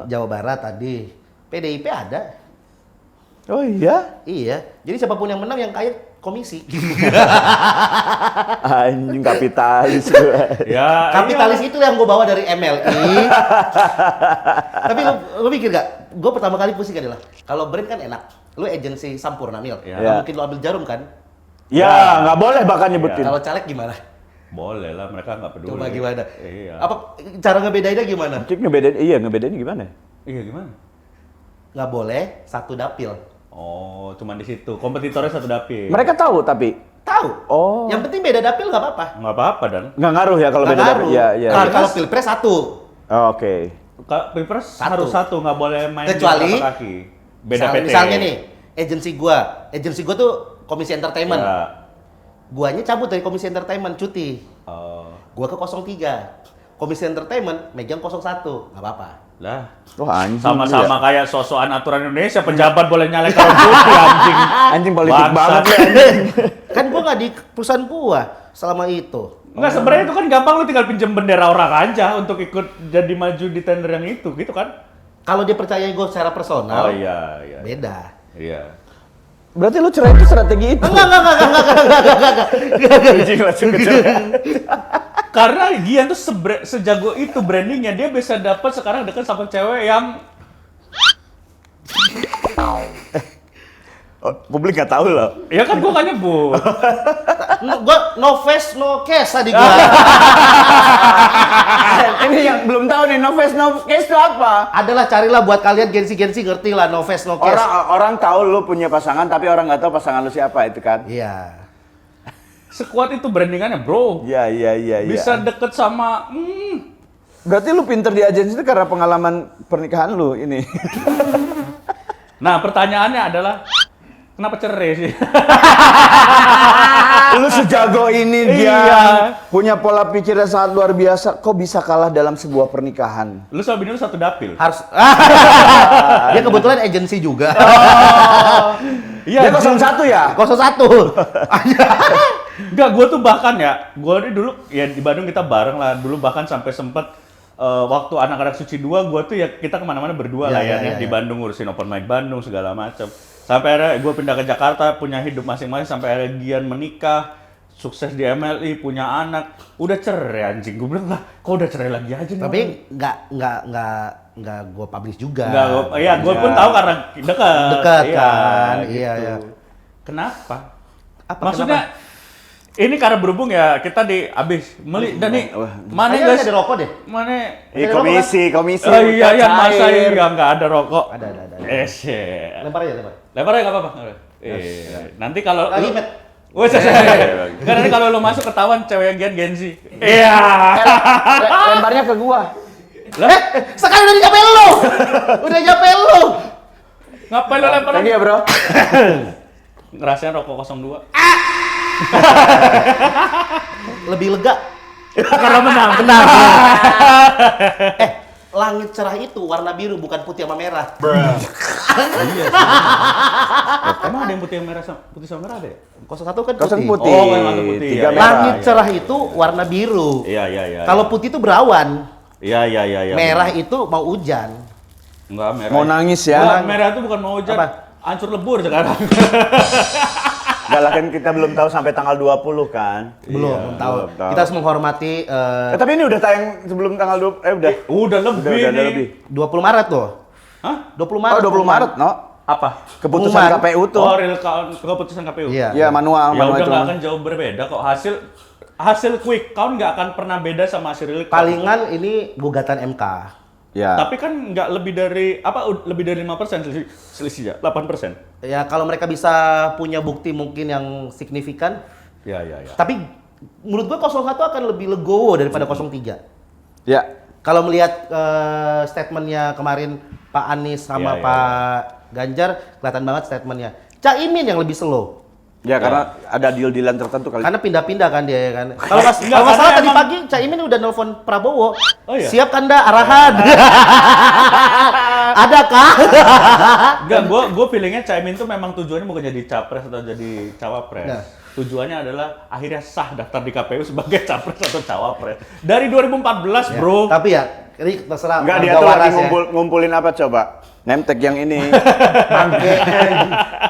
Jawa Barat tadi. PDIP ada. Oh iya? Iya. Jadi siapapun yang menang yang kaya komisi. Anjing kapitalis gue. Ya, Kapitalis itu yang gue bawa dari MLI. Tapi lu mikir gak? Gue pertama kali pusing adalah kalau brand kan enak. Lu agensi Sampurna Mil. Ya. Nggak mungkin lu ambil Jarum kan? Ya, nggak boleh bahkan nyebutin. Kalau caleg gimana? boleh lah, mereka nggak peduli. Coba gimana? Iya. Apa cara ngebedainnya gimana? Cik ngebedain gimana? Iya gimana? Nggak boleh satu dapil. Oh, cuman di situ. Kompetitornya satu dapil. Mereka tahu tapi Tahu. Oh. Yang penting beda dapil nggak apa-apa. Nggak apa-apa dan. nggak ngaruh ya kalau Nggak beda ngaruh. dapil. Iya. Kalau pilpres satu. Oh, oke. Pilpres Satu. harus satu, nggak boleh main Kecuali di atas kaki. Beda PT. Misalnya nih, agensi gua tuh komisi entertainment. Ya. Guanya cabut dari komisi entertainment, cuti. Oh, Gua ke 03. Komisi entertainment megang 01. Nggak apa-apa. lah. Wah anjing. Sama-sama ya. kayak sosokan aturan Indonesia, pejabat boleh nyalek kalau putih anjing. Anjing politik Bangsat. banget lu anjing. Kan gua nggak di perusahaan gua selama itu. Enggak, sebenarnya itu kan gampang, lu tinggal pinjem bendera orang aja untuk ikut jadi maju di tender yang itu, gitu kan? Kalau dia percaya gua secara personal, Oh iya. beda. Iya. Berarti lu cerai itu strategi itu. Enggak. Anjing langsung ke cerai. Karena Gian tuh sejago itu brandingnya, dia bisa dapat sekarang deket sama cewek yang Oh, publik nggak tahu loh. ya kan gua kan nyebut. Gua no face no case tadi gua. Ini yang belum tahu nih no face no case itu apa? Adalah carilah buat kalian gensi-gensi ngerti lah no face no case. Orang tahu lu punya pasangan tapi orang nggak tahu pasangan lu siapa itu kan? Iya. Sekuat itu brandingannya, bro. Iya. Bisa deket sama Berarti lu pinter di agensi itu karena pengalaman pernikahan lu ini. Nah, pertanyaannya adalah kenapa cerai sih? Lu sejago ini dia Iya. punya pola pikir yang sangat luar biasa. Kok bisa kalah dalam sebuah pernikahan? Lu sama bini lu satu dapil. Harus. Dia kebetulan agensi juga. Dia 01 ya? 01. Enggak, gue tuh bahkan ya, gue dulu ya di Bandung kita bareng lah, dulu bahkan sampai sempet waktu anak-anak suci 2, gue tuh ya kita kemana-mana berdua lah ya, di Bandung ngurusin open mic Bandung segala macam. Sampai akhirnya gue pindah ke Jakarta, punya hidup masing-masing, sampai akhirnya Gian menikah, sukses di MLI, punya anak, udah cerai anjing. Gue bilang lah, kok udah cerai lagi aja nih? Tapi nggak gue publish juga. Enggak, iya gue pun tahu karena dekat. Dekat Iya, kan, gitu. iya. Kenapa? Apa, Maksudnya ini karena berhubung ya kita abis meli dan nih mana Kayaknya guys? ada rokok deh. Mana? komisi. Oh iya masa ini nggak ada rokok. Ada. Shit. Lempar aja, lempar. Lempar aja nggak apa-apa. Nanti kalau Lagi, lu- Met. Wes, kan nanti kalau lu masuk ketahuan cewek yang Genzi. Iya. Lemparnya ke gua. Sekarang udah nyampe lu. Udah nyampe lu. Ngapain lu lempar? Thank you ya bro. Ngerasain rokok 02. Lebih lega. Karena menang. Langit cerah itu warna biru bukan putih sama merah. Emang ada yang putih sama merah ada ya? 01 kan 01 putih. putih. Oh, memang putih, Tiga ya. merah. Langit cerah itu warna biru. Iya. Kalau putih itu berawan. Iya. Merah itu mau hujan. Enggak, merah. Mau nangis ya? Enggak, merah itu bukan mau hujan. Apa? Hancur lebur sekarang. Enggak lah kan kita belum tahu sampai tanggal 20 kan? Belum tahu. belum tahu. Kita harus menghormati Tapi ini udah tayang sebelum tanggal 20 udah. Udah lebih Udah nih. lebih. 20 Maret tuh. Hah? 20 Oh, Maret. 20 Maret, no? Apa? Keputusan Pengumuman. KPU tuh. Oh, real count keputusan KPU. Iya. Iya, manual Ya udah itu. nggak akan jauh berbeda kok. Hasil quick count nggak akan pernah beda sama hasil real count. Palingan ini gugatan MK. Ya. Tapi kan nggak lebih dari lebih dari 5% selisih ya, 8%. Ya kalau mereka bisa punya bukti mungkin yang signifikan. Ya. Tapi menurut gua 01 akan lebih legowo daripada 03. Ya. Kalau melihat statementnya kemarin Pak Anies sama Iya. Pak Ganjar, kelihatan banget statementnya. Caimin yang lebih slow. Ya, karena ada deal-dealan tertentu kali. Karena pindah-pindah kan dia ya kan. Kalau nggak Enggak, salah karena tadi emang- pagi Caimin udah nelpon Prabowo. Oh iya? Siap kan dah arahan? Adakah? Enggak, gue feelingnya Caimin tuh memang tujuannya bukan jadi capres atau jadi cawapres. Nah. Tujuannya adalah akhirnya sah daftar di KPU sebagai capres atau cawapres. Dari 2014, bro. Tapi ya, ini terserah Enggak, dia warga tuh lagi waras ya. ngumpulin apa coba? Nemtek yang ini. Bangke.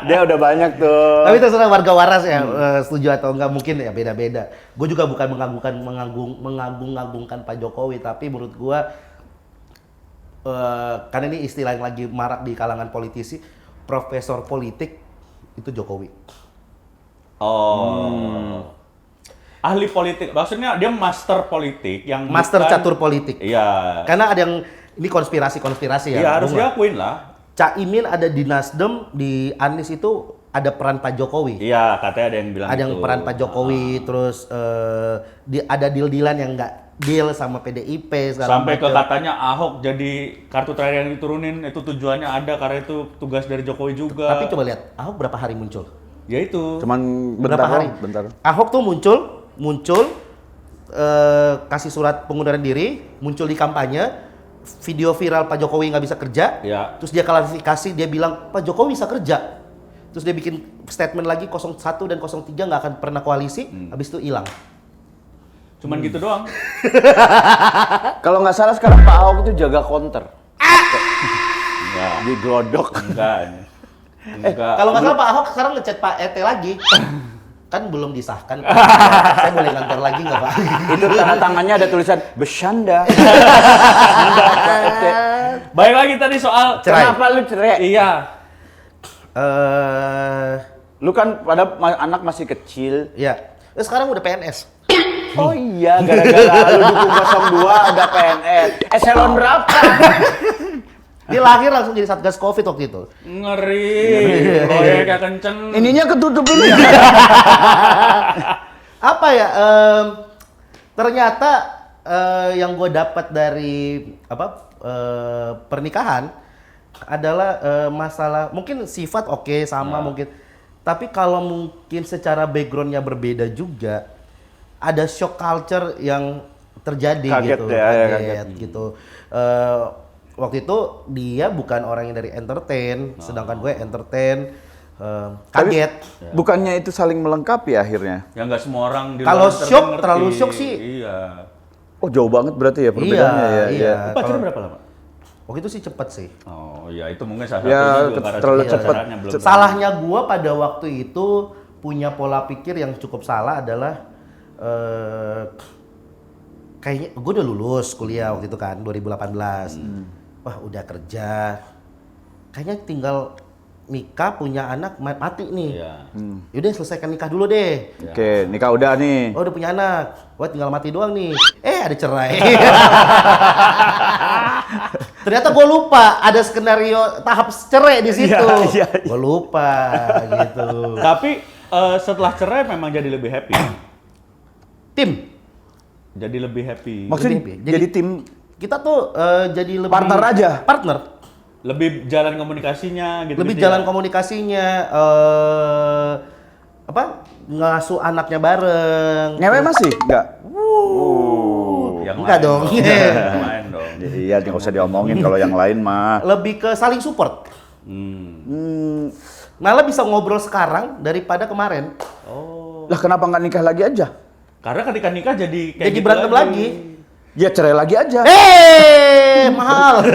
Dia udah banyak tuh. Tapi terserah warga waras ya, setuju atau enggak mungkin ya beda-beda. Gue juga bukan mengagung-agungkan Pak Jokowi, tapi menurut gue karena ini istilah yang lagi marak di kalangan politisi, profesor politik itu Jokowi. Ahli politik, maksudnya dia master politik yang Master bukan- catur politik. Iya. Karena ada yang ini konspirasi ya. Iya harus Bung. diakuin lah. Caimin ada di Nasdem, di Anies itu ada peran Pak Jokowi. Iya, katanya ada yang bilang Ada yang gitu. peran Pak Jokowi, terus ada deal-dealan yang nggak deal sama PDIP segala Sampai ke macam. katanya Ahok jadi kartu terakhir yang diturunin itu tujuannya ada karena itu tugas dari Jokowi juga. Tapi coba lihat, Ahok berapa hari muncul? Ya itu. Cuman Berapa bentar hari? doang, bentar. Ahok tuh muncul kasih surat pengunduran diri, muncul di kampanye, video viral Pak Jokowi nggak bisa kerja, Ya. terus dia klarifikasi, dia bilang Pak Jokowi bisa kerja, terus dia bikin statement lagi 01 dan 03 nggak akan pernah koalisi, habis itu hilang. Cuman gitu doang. Kalau nggak salah sekarang Pak Ahok itu jaga counter. Enggak. Diglodok. Enggak. Enggak. Kalau nggak salah Pak Ahok sekarang ngechat Pak Ete lagi, kan belum disahkan. Saya boleh ngantor lagi nggak Pak? Itu tanda tangannya ada tulisan bercanda. Baik lagi tadi soal Cerai. Kenapa lu cerai? Iya. Lu kan pada anak masih kecil. Ya, sekarang udah PNS. Oh iya, gara-gara lu dukung 02 ada PNS. Eselon berapa? Dia lahir langsung jadi satgas COVID waktu itu. Ngeri. Proyeknya kenceng. Ininya ketutup dulu. Apa ya? Ternyata yang gue dapat dari pernikahan adalah masalah mungkin sifat oke sama mungkin, tapi kalau mungkin secara backgroundnya berbeda juga ada shock culture yang terjadi Kaget gitu, ya, ya, kaget. gitu. Waktu itu dia bukan orang yang dari entertain, sedangkan gue entertain. Kaget. Bukannya itu saling melengkapi akhirnya? Ya nggak semua orang di Kalau luar internet shock, ngerti. terlalu shock sih. Iya. Oh jauh banget berarti ya perbedaannya ya. Iya. Lu pacaran berapa lama? Waktu itu sih cepet sih. Oh iya itu mungkin salah Ya, satunya juga karena terlalu cara cepet. caranya belum. Salahnya gua pada waktu itu punya pola pikir yang cukup salah adalah kayaknya gua udah lulus kuliah waktu itu kan 2018. Wah, udah kerja. Kayaknya tinggal nikah, punya anak, mati nih. Iya. Yaudah selesaikan nikah dulu deh. Oke, nikah udah nih. Oh, udah punya anak. Wah, tinggal mati doang nih. Ada cerai. Ternyata gue lupa ada skenario tahap cerai di situ. Iya. Gue lupa gitu. Tapi setelah cerai memang jadi lebih happy. Tim, Jadi lebih happy. Maksudnya Lebih happy. jadi tim kita tuh jadi lebih Partner aja? Partner. Lebih jalan komunikasinya gitu. Lebih jalan komunikasinya. Ngasuh anaknya bareng. ngewe masih? Enggak. Yang Enggak lain dong. Yang lain dong. Iya, nggak usah diomongin kalau yang lain mah. Lebih ke saling support. Malah bisa ngobrol sekarang daripada kemarin. Oh. Lah kenapa nggak nikah lagi aja? Karena ketika nikah jadi kayak Jadi gitu berantem lagi. Ya cerai lagi aja. Mahal.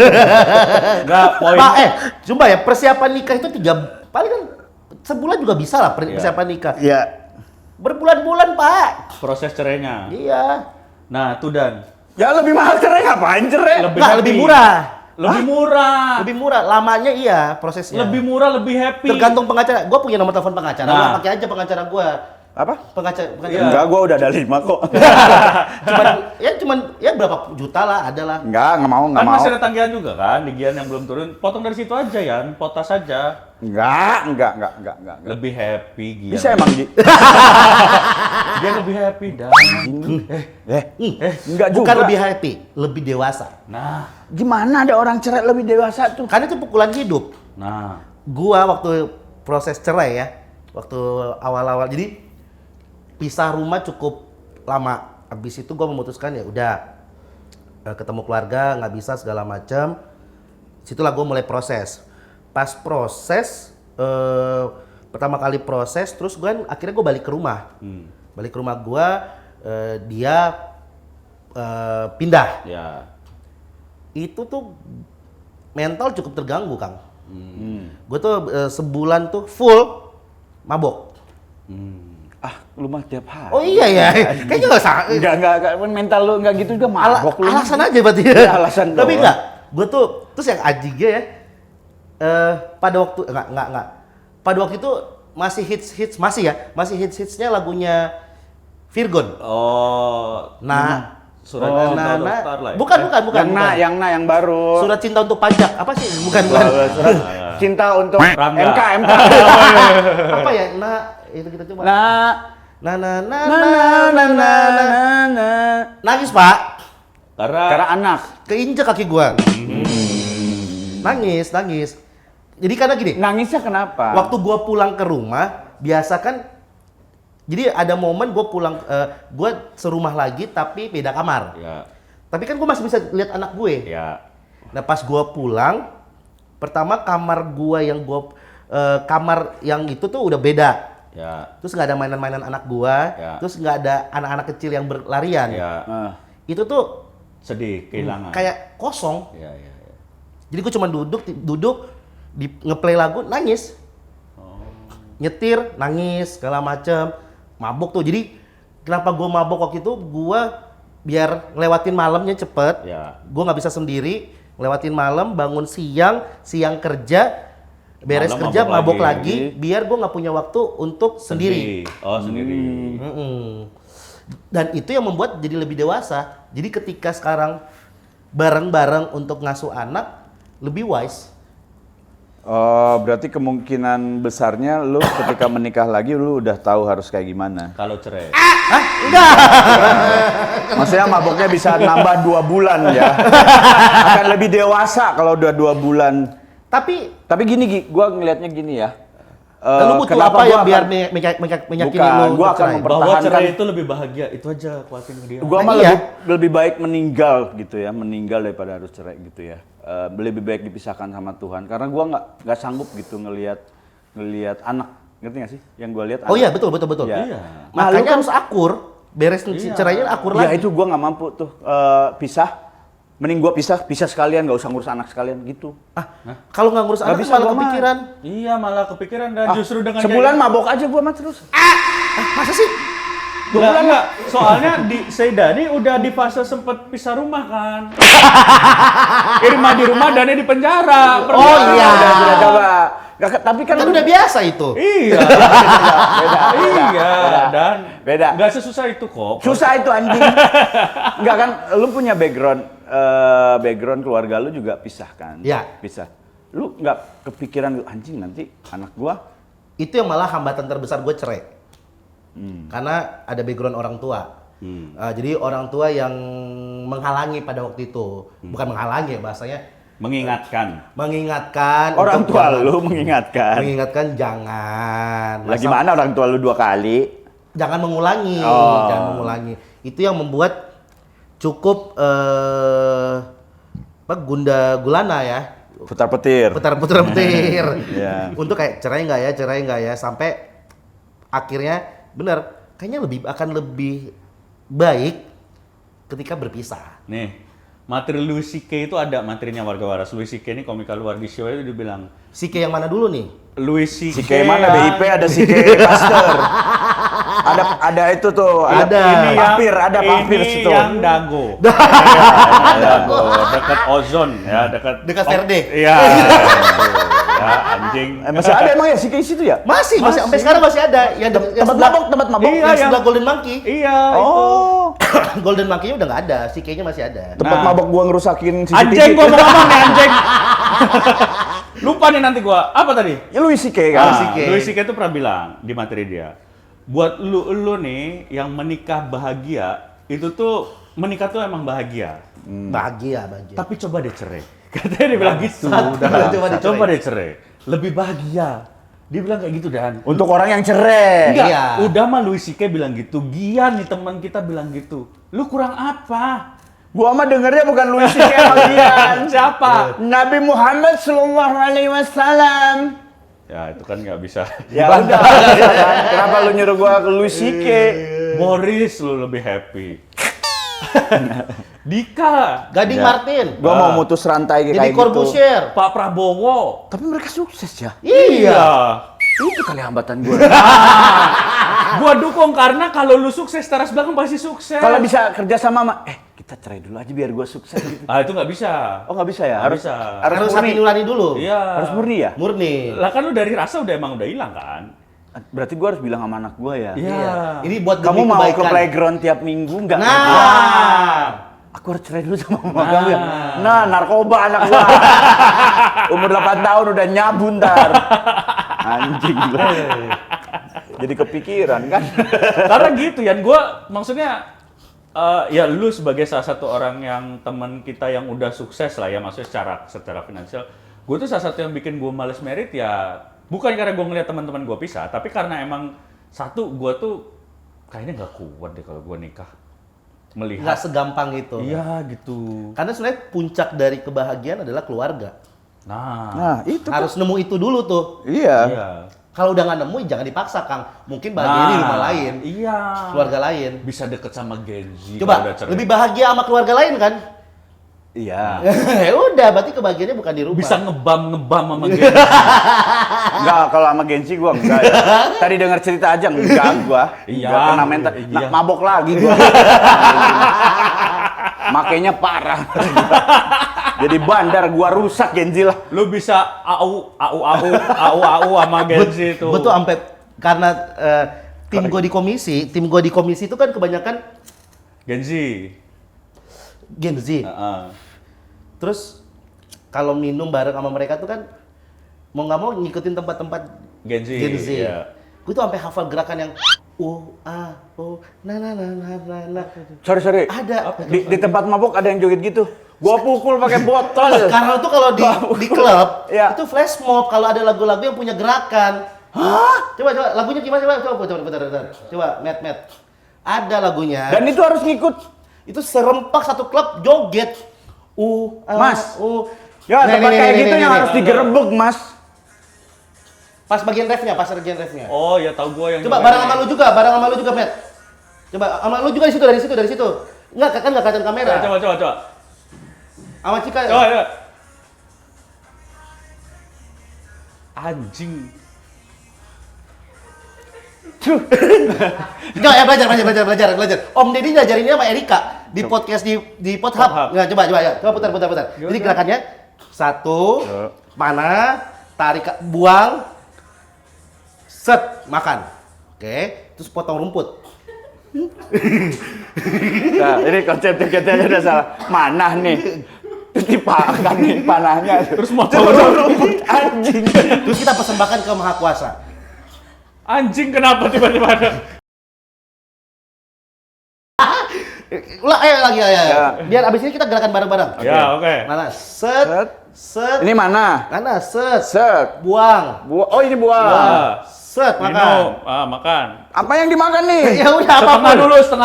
Enggak, poin. Pak, coba ya persiapan nikah itu paling kan sebulan juga bisa lah persiapan nikah. Iya. Berbulan-bulan, Pak. Proses cerainya. Iya. Nah, tuh Dan. Ya lebih mahal cerai, ngapain cerai? Lebih Nah, happy. lebih murah. Lebih murah. Lebih murah. Lamanya iya prosesnya. Lebih murah, lebih happy. Tergantung pengacara. Gue punya nomor telepon pengacara. Nah. Gua pakai aja pengacara gue. Apa? Pengacara. Enggak, gua udah ada 5 kok. cuman berapa juta lah, ada lah. Enggak mau, Kan masih ada tanggihan juga kan, di Gian yang belum turun. Potong dari situ aja ya, potas aja. Enggak. Lebih happy Gian. Bisa emang, Ji? Dia lebih happy Dan. Enggak juga. Bukan lebih happy, lebih dewasa. Nah, Gimana ada orang cerai lebih dewasa tuh? Karena itu pukulan hidup. nah. Gua waktu proses cerai ya, waktu awal-awal, jadi pisah rumah cukup lama. Habis itu gua memutuskan ya udah ketemu keluarga nggak bisa segala macam. Situlah gua mulai proses. Pas proses pertama kali proses, terus akhirnya gua balik ke rumah. Balik ke rumah gua, dia pindah. Ya. Itu tuh mental cukup terganggu, Kang. Gue tuh sebulan tuh full mabok. Lu mah tiap hari. Oh iya ya, kayaknya nggak salah. Enggak, mental lu enggak gitu juga mabok lu. Alasan aja berarti. Ya, alasan Tapi doang. enggak, gue tuh terus yang anjingnya ya. Pada waktu enggak. Pada waktu itu masih hitsnya lagunya Virgon. Oh, Nah, Surat nah, Cinta untuk nah. Starlight. Bukan. Yang baru. Surat cinta untuk pajak. Apa sih? Bukan. Surat cinta untuk Rangga. MK. Apa ya? Nah, itu kita coba. Nah, Nangis, Pak. karena anak. Keinjak kaki gua. Nangis. Jadi karena gini, Nangisnya kenapa? waktu gua pulang ke rumah, biasa kan jadi ada momen gua pulang gua serumah lagi tapi beda kamar. Ya, Tapi kan gua masih bisa lihat anak gue. ya. Nah, pas gua pulang, pertama kamar gua kamar yang itu tuh udah beda. Ya, Terus nggak ada mainan-mainan anak gua, Ya. terus nggak ada anak-anak kecil yang berlarian. ya. Itu tuh Sedih, kehilangan. kayak kosong. Ya. Jadi gua cuma duduk di ngeplay lagu, nangis. Nyetir, nangis, segala macem. Mabuk tuh. Jadi kenapa gua mabuk waktu itu? Gua biar ngelewatin malamnya cepet. Ya. Gua nggak bisa sendiri. Ngelewatin malam, bangun siang kerja, beres Malam kerja, mabuk mabuk lagi. lagi. Biar gua nggak punya waktu untuk sendiri. Oh, sendiri. Mm-mm. Dan itu yang membuat jadi lebih dewasa. Jadi ketika sekarang bareng-bareng untuk ngasuh anak, lebih wise. Oh, berarti kemungkinan besarnya lu ketika menikah lagi lu udah tahu harus kayak gimana. Kalau cerai. Maksudnya maboknya bisa nambah 2 bulan ya. Akan lebih dewasa kalau udah 2 bulan. Tapi Gini, Gi, gua ngelihatnya gini ya. lu butuh kenapa apa gua yang biar akan- menyakini Bukan, lu gua akan bercerai? memper- Bahwa Pertahankan. cerai itu lebih bahagia, itu aja kuatin ke dia. Gua mah Iya. lebih baik meninggal gitu ya, meninggal daripada harus cerai gitu ya. Lebih baik dipisahkan sama Tuhan karena gua nggak sanggup gitu ngelihat anak, ngerti nggak sih? Yang gua lihat. Oh anak. iya, betul. Iya. Iya. Nah, lu Makanya kan harus akur. Beres cerainya akur ya lagi. itu gua nggak mampu tuh pisah. Mending gua pisah sekalian, nggak usah ngurus anak sekalian gitu. Kalau nggak ngurus anak bisa malah gua mah. kepikiran. Iya, malah kepikiran dan justru dengan sebulan kayak- mabok aja gua mah terus. Masa sih? Lah, enggak. Soalnya di Seidani udah di fase sempet pisah rumah kan. Irma di rumah, Dani di penjara. Oh iya. Udah coba. Tapi kan Kan udah biasa itu. Iya. beda. Iya, dan Beda. nggak sesusah itu kok. Susah itu anjing. Enggak kan, lu punya background keluarga lu juga pisah kan? Iya. Pisah. Lu nggak kepikiran anjing nanti anak gua Itu yang malah hambatan terbesar gue cerai. Karena ada background orang tua. Jadi orang tua yang menghalangi pada waktu itu. Bukan menghalangi bahasanya. Mengingatkan. Mengingatkan. orang untuk tua jangan- lu mengingatkan. Mengingatkan jangan. Lagi mana orang tua lu 2 kali? Jangan mengulangi. Oh. Jangan mengulangi. Itu yang membuat cukup gunda gulana ya. Putar petir. Putar-putar petir. Iya. Untuk kayak cerai nggak ya sampai akhirnya bener kayaknya akan lebih baik ketika berpisah. Nih, materi Louis C.K. itu ada materinya warga waras. Louis C.K. ini komika luar di show itu dibilang Sike yang mana dulu nih? Louis C.K. Si K mana BIP ada si K Pasteur. ada itu tuh, Ada. ada papir ini situ. yang dago. Dago, dekat ozon ya, dekat Dekat VRD. Iya. Ya, anjing. Masih ada emang ya si K situ ya? Masih sampai sekarang masih ada yang Tempat mabok. Iya, yang sebelah Golden Monkey. Iya, Oh. Golden Monkey-nya udah nggak ada, Sike-nya masih ada. Tempat Nah. mabok gua ngerusakin itu. CCTV. Anjing gua mau ngomong nih anjing. Lupa nih nanti gua. Apa tadi? Ya Louis C.K. kan? Louis C.K. Louis C.K. itu pernah bilang di materi dia, buat lu nih yang menikah bahagia, itu tuh menikah tuh emang bahagia. Bahagia. Tapi coba deh cerai. Katanya dia bilang gitu. Coba deh cerai. Lebih bahagia. Dia bilang kayak gitu Dan. Untuk orang yang cerai. Enggak, Iya. udah mah Louis C.K. bilang gitu. Gian nih teman kita bilang gitu. Lu kurang apa? Gua mah dengernya bukan Louis C.K. sama Gian. Siapa? Nabi Muhammad Sallallahu Alaihi Wasallam. Ya itu kan nggak bisa. Ya udah. Kenapa lu nyuruh gua ke Louis C.K.? Boris lu lebih happy. Dika, Gading Ya. Martin, Gua mau mutus rantai Deddy kayak gitu. Corbuzier. Pak Prabowo. Tapi mereka sukses ya. Iya. Itu kali hambatan gue. Gua dukung karena kalau lu sukses, teras belakang pasti sukses. Kalau bisa kerja sama kita cerai dulu aja biar gue sukses gitu. Ah, itu nggak bisa. Oh nggak bisa ya? Nggak bisa. Harus murni. Hati nurani dulu. Iya. Harus murni ya? Murni. Lah kan lu dari rasa udah hilang kan? Berarti gue harus bilang sama anak gue ya. Iya. Ini buat Kamu demi mau ke kebaikan. playground tiap minggu nggak? Nah. Aku harus cerai dulu sama mama kamu ya. Nah, narkoba anak gua. Umur 8 tahun udah nyabu ntar. Anjing gua. Jadi kepikiran kan. Karena gitu ya, maksudnya ya lu sebagai salah satu orang yang teman kita yang udah sukses lah ya, maksudnya secara finansial, gue tuh salah satu yang bikin gue males merit ya, bukan karena gue ngeliat teman-teman gue pisah, tapi karena emang satu gue tuh kayaknya nggak kuat deh kalau gue nikah melihat. Nggak segampang itu. Iya gitu. Karena sebenarnya puncak dari kebahagiaan adalah keluarga. Nah, Nah, itu Harus nemu itu dulu tuh. Iya. iya. Kalau udah nggak nemu, jangan dipaksa, Kang. Mungkin bahagia di rumah lain, Iya. keluarga lain. Bisa deket sama Gen Z. kalau Coba, udah cerai. lebih bahagia sama keluarga lain kan? Iya. Ya udah, berarti kebahagiaannya bukan di rumah. Bisa ngebam sama Gen Z. Enggak, kalau sama Gensi gua enggak ya. Tadi dengar cerita aja enggak gua. Iya. Enggak kena mental. Nah, Iya. mabok lagi gua. Makanya parah. Jadi bandar gua rusak Gensi lah. Lu bisa au sama Gen Z itu. Gue tuh sampai karena tim gue di komisi itu kan kebanyakan Gen Z. Gen Z. Heeh. Terus kalau minum bareng sama mereka tuh kan mau nggak mau ngikutin tempat-tempat Gen Z. Gen Z. Iya. Gue tuh sampai hafal gerakan yang na. Sorry. Ada. Di tempat mabok ada yang joget gitu. Gua pukul pakai botol. Karena tuh kalau di klub Iya. itu flash mob kalau ada lagu-lagu yang punya gerakan. Hah? Coba lagunya gimana coba. Coba Matt. Ada lagunya. Dan itu harus ngikut. Itu serempak satu klub joget. Mas. Ya, Nih, tempat nih, kayak nih, gitu nih, yang nih. harus digerebek, Mas. Pas bagian refnya. Oh, ya tahu gua yang Coba bareng sama lu juga, Matt. Coba sama lu juga dari situ. Enggak, kan enggak kelihatan kamera. Coba. Sama Cika. Coba. Anjing. Enggak, ya belajar. Om Deddy ngajarinnya sama Erika di podcast di Podhub. Podhub. Nah, coba ya. Coba putar. Jadi gerakannya satu, panah, tarik, buang, set, makan. Oke, terus potong rumput. Nah, ini konsep tiketnya udah salah. Mana nih? Terus dipakan nih panahnya. Terus mau rumput anjing. Terus kita persembahkan ke Maha Kuasa. Anjing kenapa tiba-tiba ada? Ulang, ayo lagi ya. Ya. Biar abis ini kita gerakan bareng-bareng. Ya, oke. Mana? Set. Ini mana? Mana? Set. Set. Buang. Oh, ini buah. Ah, Set, minum. makan. Makan. Apa yang dimakan nih? Ya udah Setengah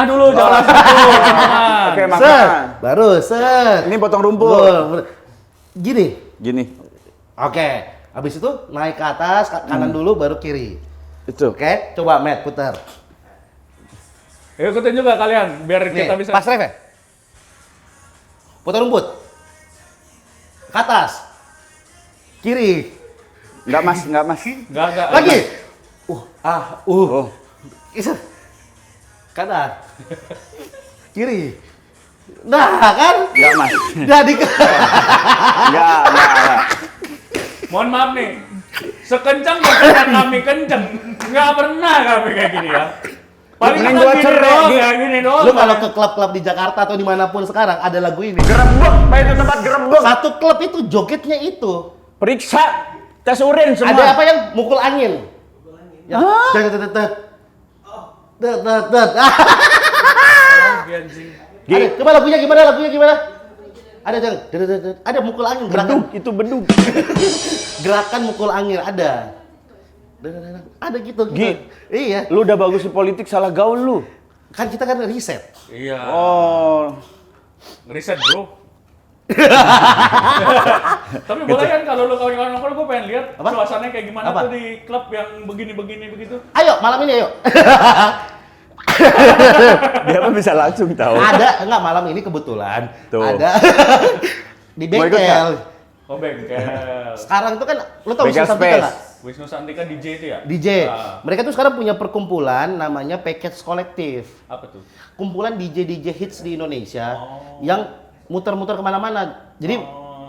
dulu, jangan langsung dulu. Makan. Oke, Set. makan. Baru set. Ini potong rumput. Gini. Gini. Oke. Habis itu naik ke atas, kanan dulu baru kiri. Itu. Oke, coba Matt putar. Ikutin juga kalian biar Nih, kita bisa. pas ref ya? Putar rumput. Ke atas. Kiri. Enggak, Mas. Enggak. Lagi. Oh. Isep. Kanan. Kiri. Nah, kan? Enggak, Mas. Jadi Enggak. Mohon maaf nih. Sekencang yang kami kenceng. Enggak pernah kami kayak gini ya. Paling Mending kita gua gini cerai, doang, Gi. ya gini doang. lu kalau ke klub-klub di Jakarta atau dimanapun sekarang ada lagu ini. Gerebek, main di tempat gerebek. Satu klub itu jogetnya itu. Periksa tes urin semua. Ada apa yang mukul angin? Yang tet. Anjing. Ada, coba lagunya gimana? Ada yang ada mukul angin gerakan. Bedug, itu bedug. Gerakan mukul angin ada. Ada gitu. Gi. Iya. Lu udah bagus di politik, salah gaul lu. Kan kita kan riset. Iya. Oh. Riset, Bro. Tapi boleh kan kalau lu kawan-kawan nongkrong, gue pengen lihat Apa? suasananya kayak gimana Apa? tuh di klub yang begini begitu. Ayo malam ini ayo. Dia mah bisa langsung tahu. Ada, enggak malam ini kebetulan Tuh. ada di Mau ikut bengkel. Oh bengkel. Sekarang tuh kan lo tau Bengkel Wisnu Santika Space. nggak? Wisnu Santika DJ itu ya? DJ. Ah, Mereka tuh sekarang punya perkumpulan namanya Package Kolektif. apa tuh? Kumpulan DJ hits di Indonesia yang muter-muter kemana-mana. Jadi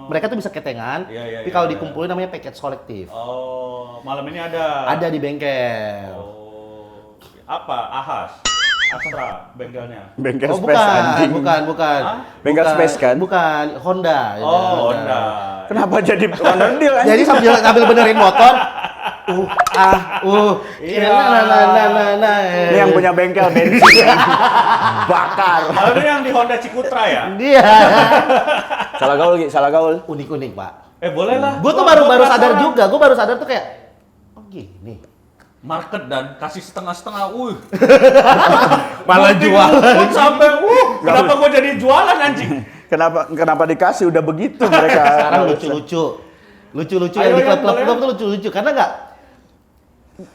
mereka tuh bisa ketengan, Iya, iya, tapi iya, kalau iya. dikumpulin namanya Package Kolektif. Oh, malam ini ada. Ada di bengkel. Oh, apa? Ahas. Astra bengkelnya. Bengkel Oh space anjing. bukan. Bengkel Bukan, space kan? Bukan, Honda. Oh, Honda. Kenapa jadi Honda deal anjing? Jadi sambil benerin motor, Iya. nah. Ini yang punya bengkel bensin. Bakar. Kalau ini yang di Honda Cikutra ya? Dia Salah gaul, Gi. Salah gaul. unik-unik pak. Boleh lah. Gue tuh Gua baru sadar penasaran. juga. Gue baru sadar tuh kayak, oh gini. Market dan kasih setengah-setengah. Malah Gua jualan. pun sampai, kenapa gua jadi jualan anjing? Kenapa dikasih udah begitu mereka? Sekarang lucu-lucu Ayo, yang di Yan, klub-klub boleh. tuh lucu-lucu karena nggak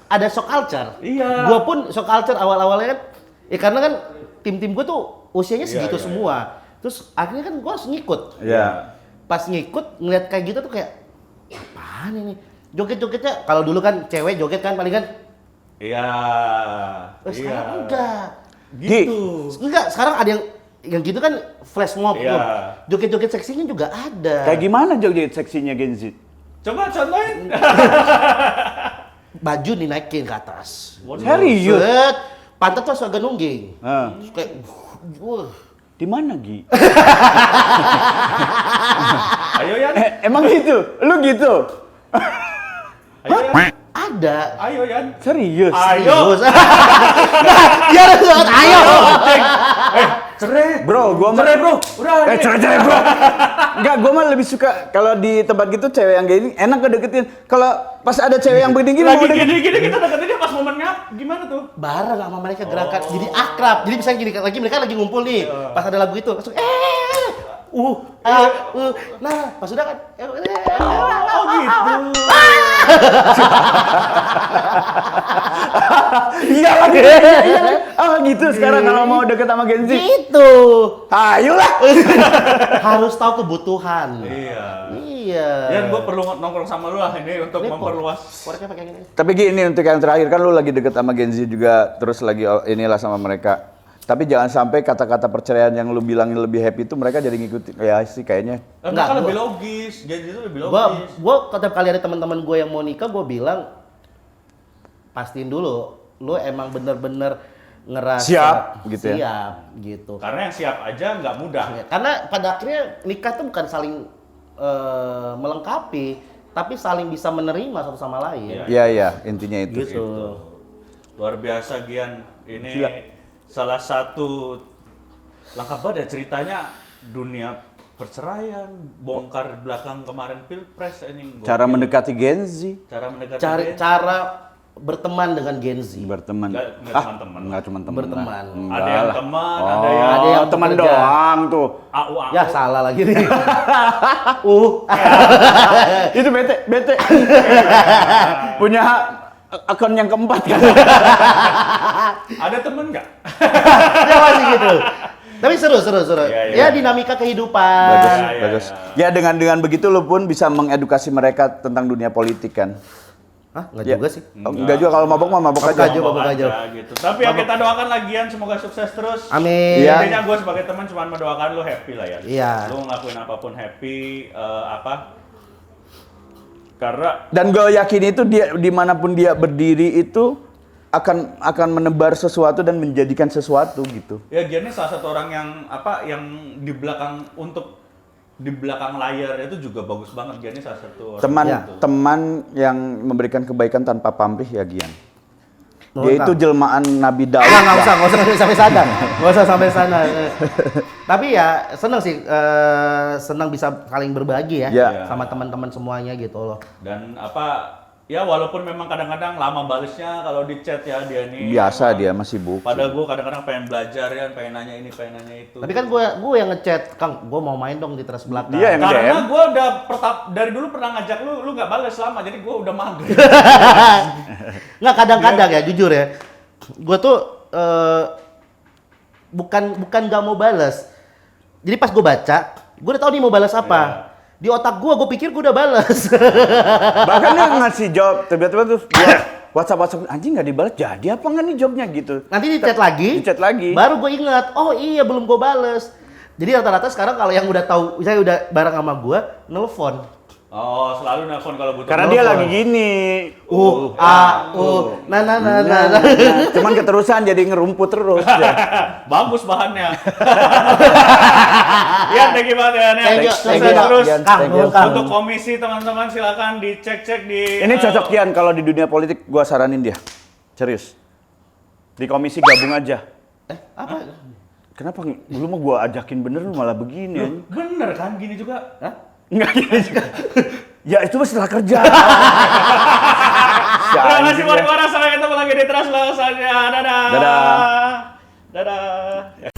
ada shock culture. Iya. Gue pun shock culture awal-awalnya kan, ya karena kan tim-tim gue tuh usianya Iya, segitu iya, semua. Terus akhirnya kan gue harus ngikut. Iya. Pas ngikut ngeliat kayak gitu tuh kayak apaan ini? Joget-jogetnya kalau dulu kan cewek joget kan paling kan. Iya. Sekarang enggak. Gitu. Enggak, sekarang ada yang gitu kan flash mob Iya. tuh. Joget-joget seksinya juga ada. Kayak gimana joget seksinya Gen Z? Coba contohin. Baju dinaikin ke atas. Serius? Set, pantat tuh agak nungging. Hah. Terus kayak Di mana, Gi? Ayo Yan. Emang gitu? Lu gitu? Ayo Yan. ada. Ayo Yan. Serius? Ayo. Serius. Dia harus banget, ayo. Cerai. Bro, gua mah Cerai bro. Udah. nih. cerai bro. Enggak, gua mah lebih suka kalau di tempat gitu cewek yang gini enak kedeketin. Kalau pas ada cewek yang begini Lagi mau deketin. gini-gini kita deketinnya pas momennya gimana tuh? Bareng sama mereka gerakan jadi akrab. Jadi misalnya gini lagi mereka lagi ngumpul nih. Pas ada lagu itu langsung nah pas udah kan Oh gitu. Iya lagi. Oh gitu sekarang kalau mau deket sama Gen Z. gitu. Ayolah. Harus tahu kebutuhan. Iya. Iya. Yan, gue perlu nongkrong sama lu lah ini untuk Ini memperluas. Koreknya pakai gini. Tapi gini untuk yang terakhir kan lu lagi deket sama Gen Z juga terus lagi inilah sama mereka. Tapi jangan sampai kata-kata perceraian yang lu bilangin lebih happy itu mereka jadi ngikutin. Ya sih kayaknya. Mereka Enggak, lebih gua- logis, jadi itu lebih logis. Gua setiap kali ada teman-teman gue yang mau nikah, gue bilang pastiin dulu, lu emang bener-bener ngerasa Siap, gitu ya? Siap, gitu. Karena yang siap aja nggak mudah. Ya, karena pada akhirnya nikah tuh bukan saling melengkapi, tapi saling bisa menerima satu sama lain. Iya. Iya intinya itu. Gitu. Luar biasa Gian, ini Gila. salah satu lengkap banget ya ceritanya dunia perceraian, bongkar belakang kemarin pilpres ini. Cara mendekati Gen Z. cara mendekati Cari dia. cara berteman dengan Gen Z. Berteman. Nggak cuma teman. Enggak cuma teman. Berteman. Enggak Ada yang lah. teman, Oh, ada yang teman bekerja. doang tuh. AU. Ya salah lagi nih. Itu bete. Punya akun yang keempat kan. Ada temen nggak? Ya masih gitu. Tapi seru. Iya, iya. Ya dinamika kehidupan. Bagus, iya, bagus. iya. Ya dengan begitu lu pun bisa mengedukasi mereka tentang dunia politik kan. Hah? Nggak Ya. juga sih. Enggak juga kalau mabok mah mabok Mabok aja. aja. mabok aja. Gitu. Tapi ya kita doakan lagian semoga sukses terus. Amin. Iya. Intinya gue sebagai teman cuma mendoakan lu happy lah ya. Iya. Lu ngelakuin apapun happy, karena Dan gue yakin itu dia dimanapun dia berdiri itu akan menebar sesuatu dan menjadikan sesuatu gitu. ya Gian ini salah satu orang yang di belakang layar itu juga bagus banget. Gian ini salah satu orang Ya. Teman yang memberikan kebaikan tanpa pamrih ya Gian. Oh, Dia itu jelmaan Nabi Daud. nggak usah sampai sana. Nggak usah sampai sana. Tapi ya senang sih, senang bisa saling berbagi ya Iya. sama teman-teman semuanya gitu loh. dan ya walaupun memang kadang-kadang lama balesnya kalau di chat ya dia nih. Biasa dia masih sibuk. Padahal gue kadang-kadang pengen belajar ya, pengen nanya ini, pengen nanya itu. Tapi kan gue yang ngechat, Kang, gue mau main dong di teras belakang. Dia yang karena DM. gue udah dari dulu pernah ngajak lu nggak balas lama, jadi gue udah mager. Nggak kadang-kadang ya, jujur ya. Gue tuh bukan nggak mau balas. Jadi pas gue baca, gue udah tahu nih mau balas apa. Di otak gue pikir gue udah balas. Bahkan dia ngasih jawab tiba-tiba terus WhatsApp anjing nggak dibalas, jadi apa nggak nih jawabnya gitu. Nanti di chat lagi. Baru gue ingat, oh iya belum gue bales. Jadi rata-rata sekarang kalau yang udah tahu, misalnya udah bareng sama gue, nelfon. Oh, selalu nelfon kalau butuh. Karena dia lagi gini. Nah. Cuman keterusan jadi ngerumput terus. Ya. Bagus bahannya. Ya, thank you banget ya. Thank you, Sukses thank you. terus. Kang. Untuk komisi teman-teman silakan dicek-cek di. Ini cocok Kian kalau di dunia politik gua saranin dia. Serius. Di komisi gabung aja. Apa? Kenapa dulu mah gua ajakin bener lu malah begini anjing. Bener kan gini juga? Hah? Enggak gini juga. Ya itu mah setelah kerja. Terima kasih buat sampai ketemu lagi di Trans selanjutnya. Dadah. Dadah. Dadah.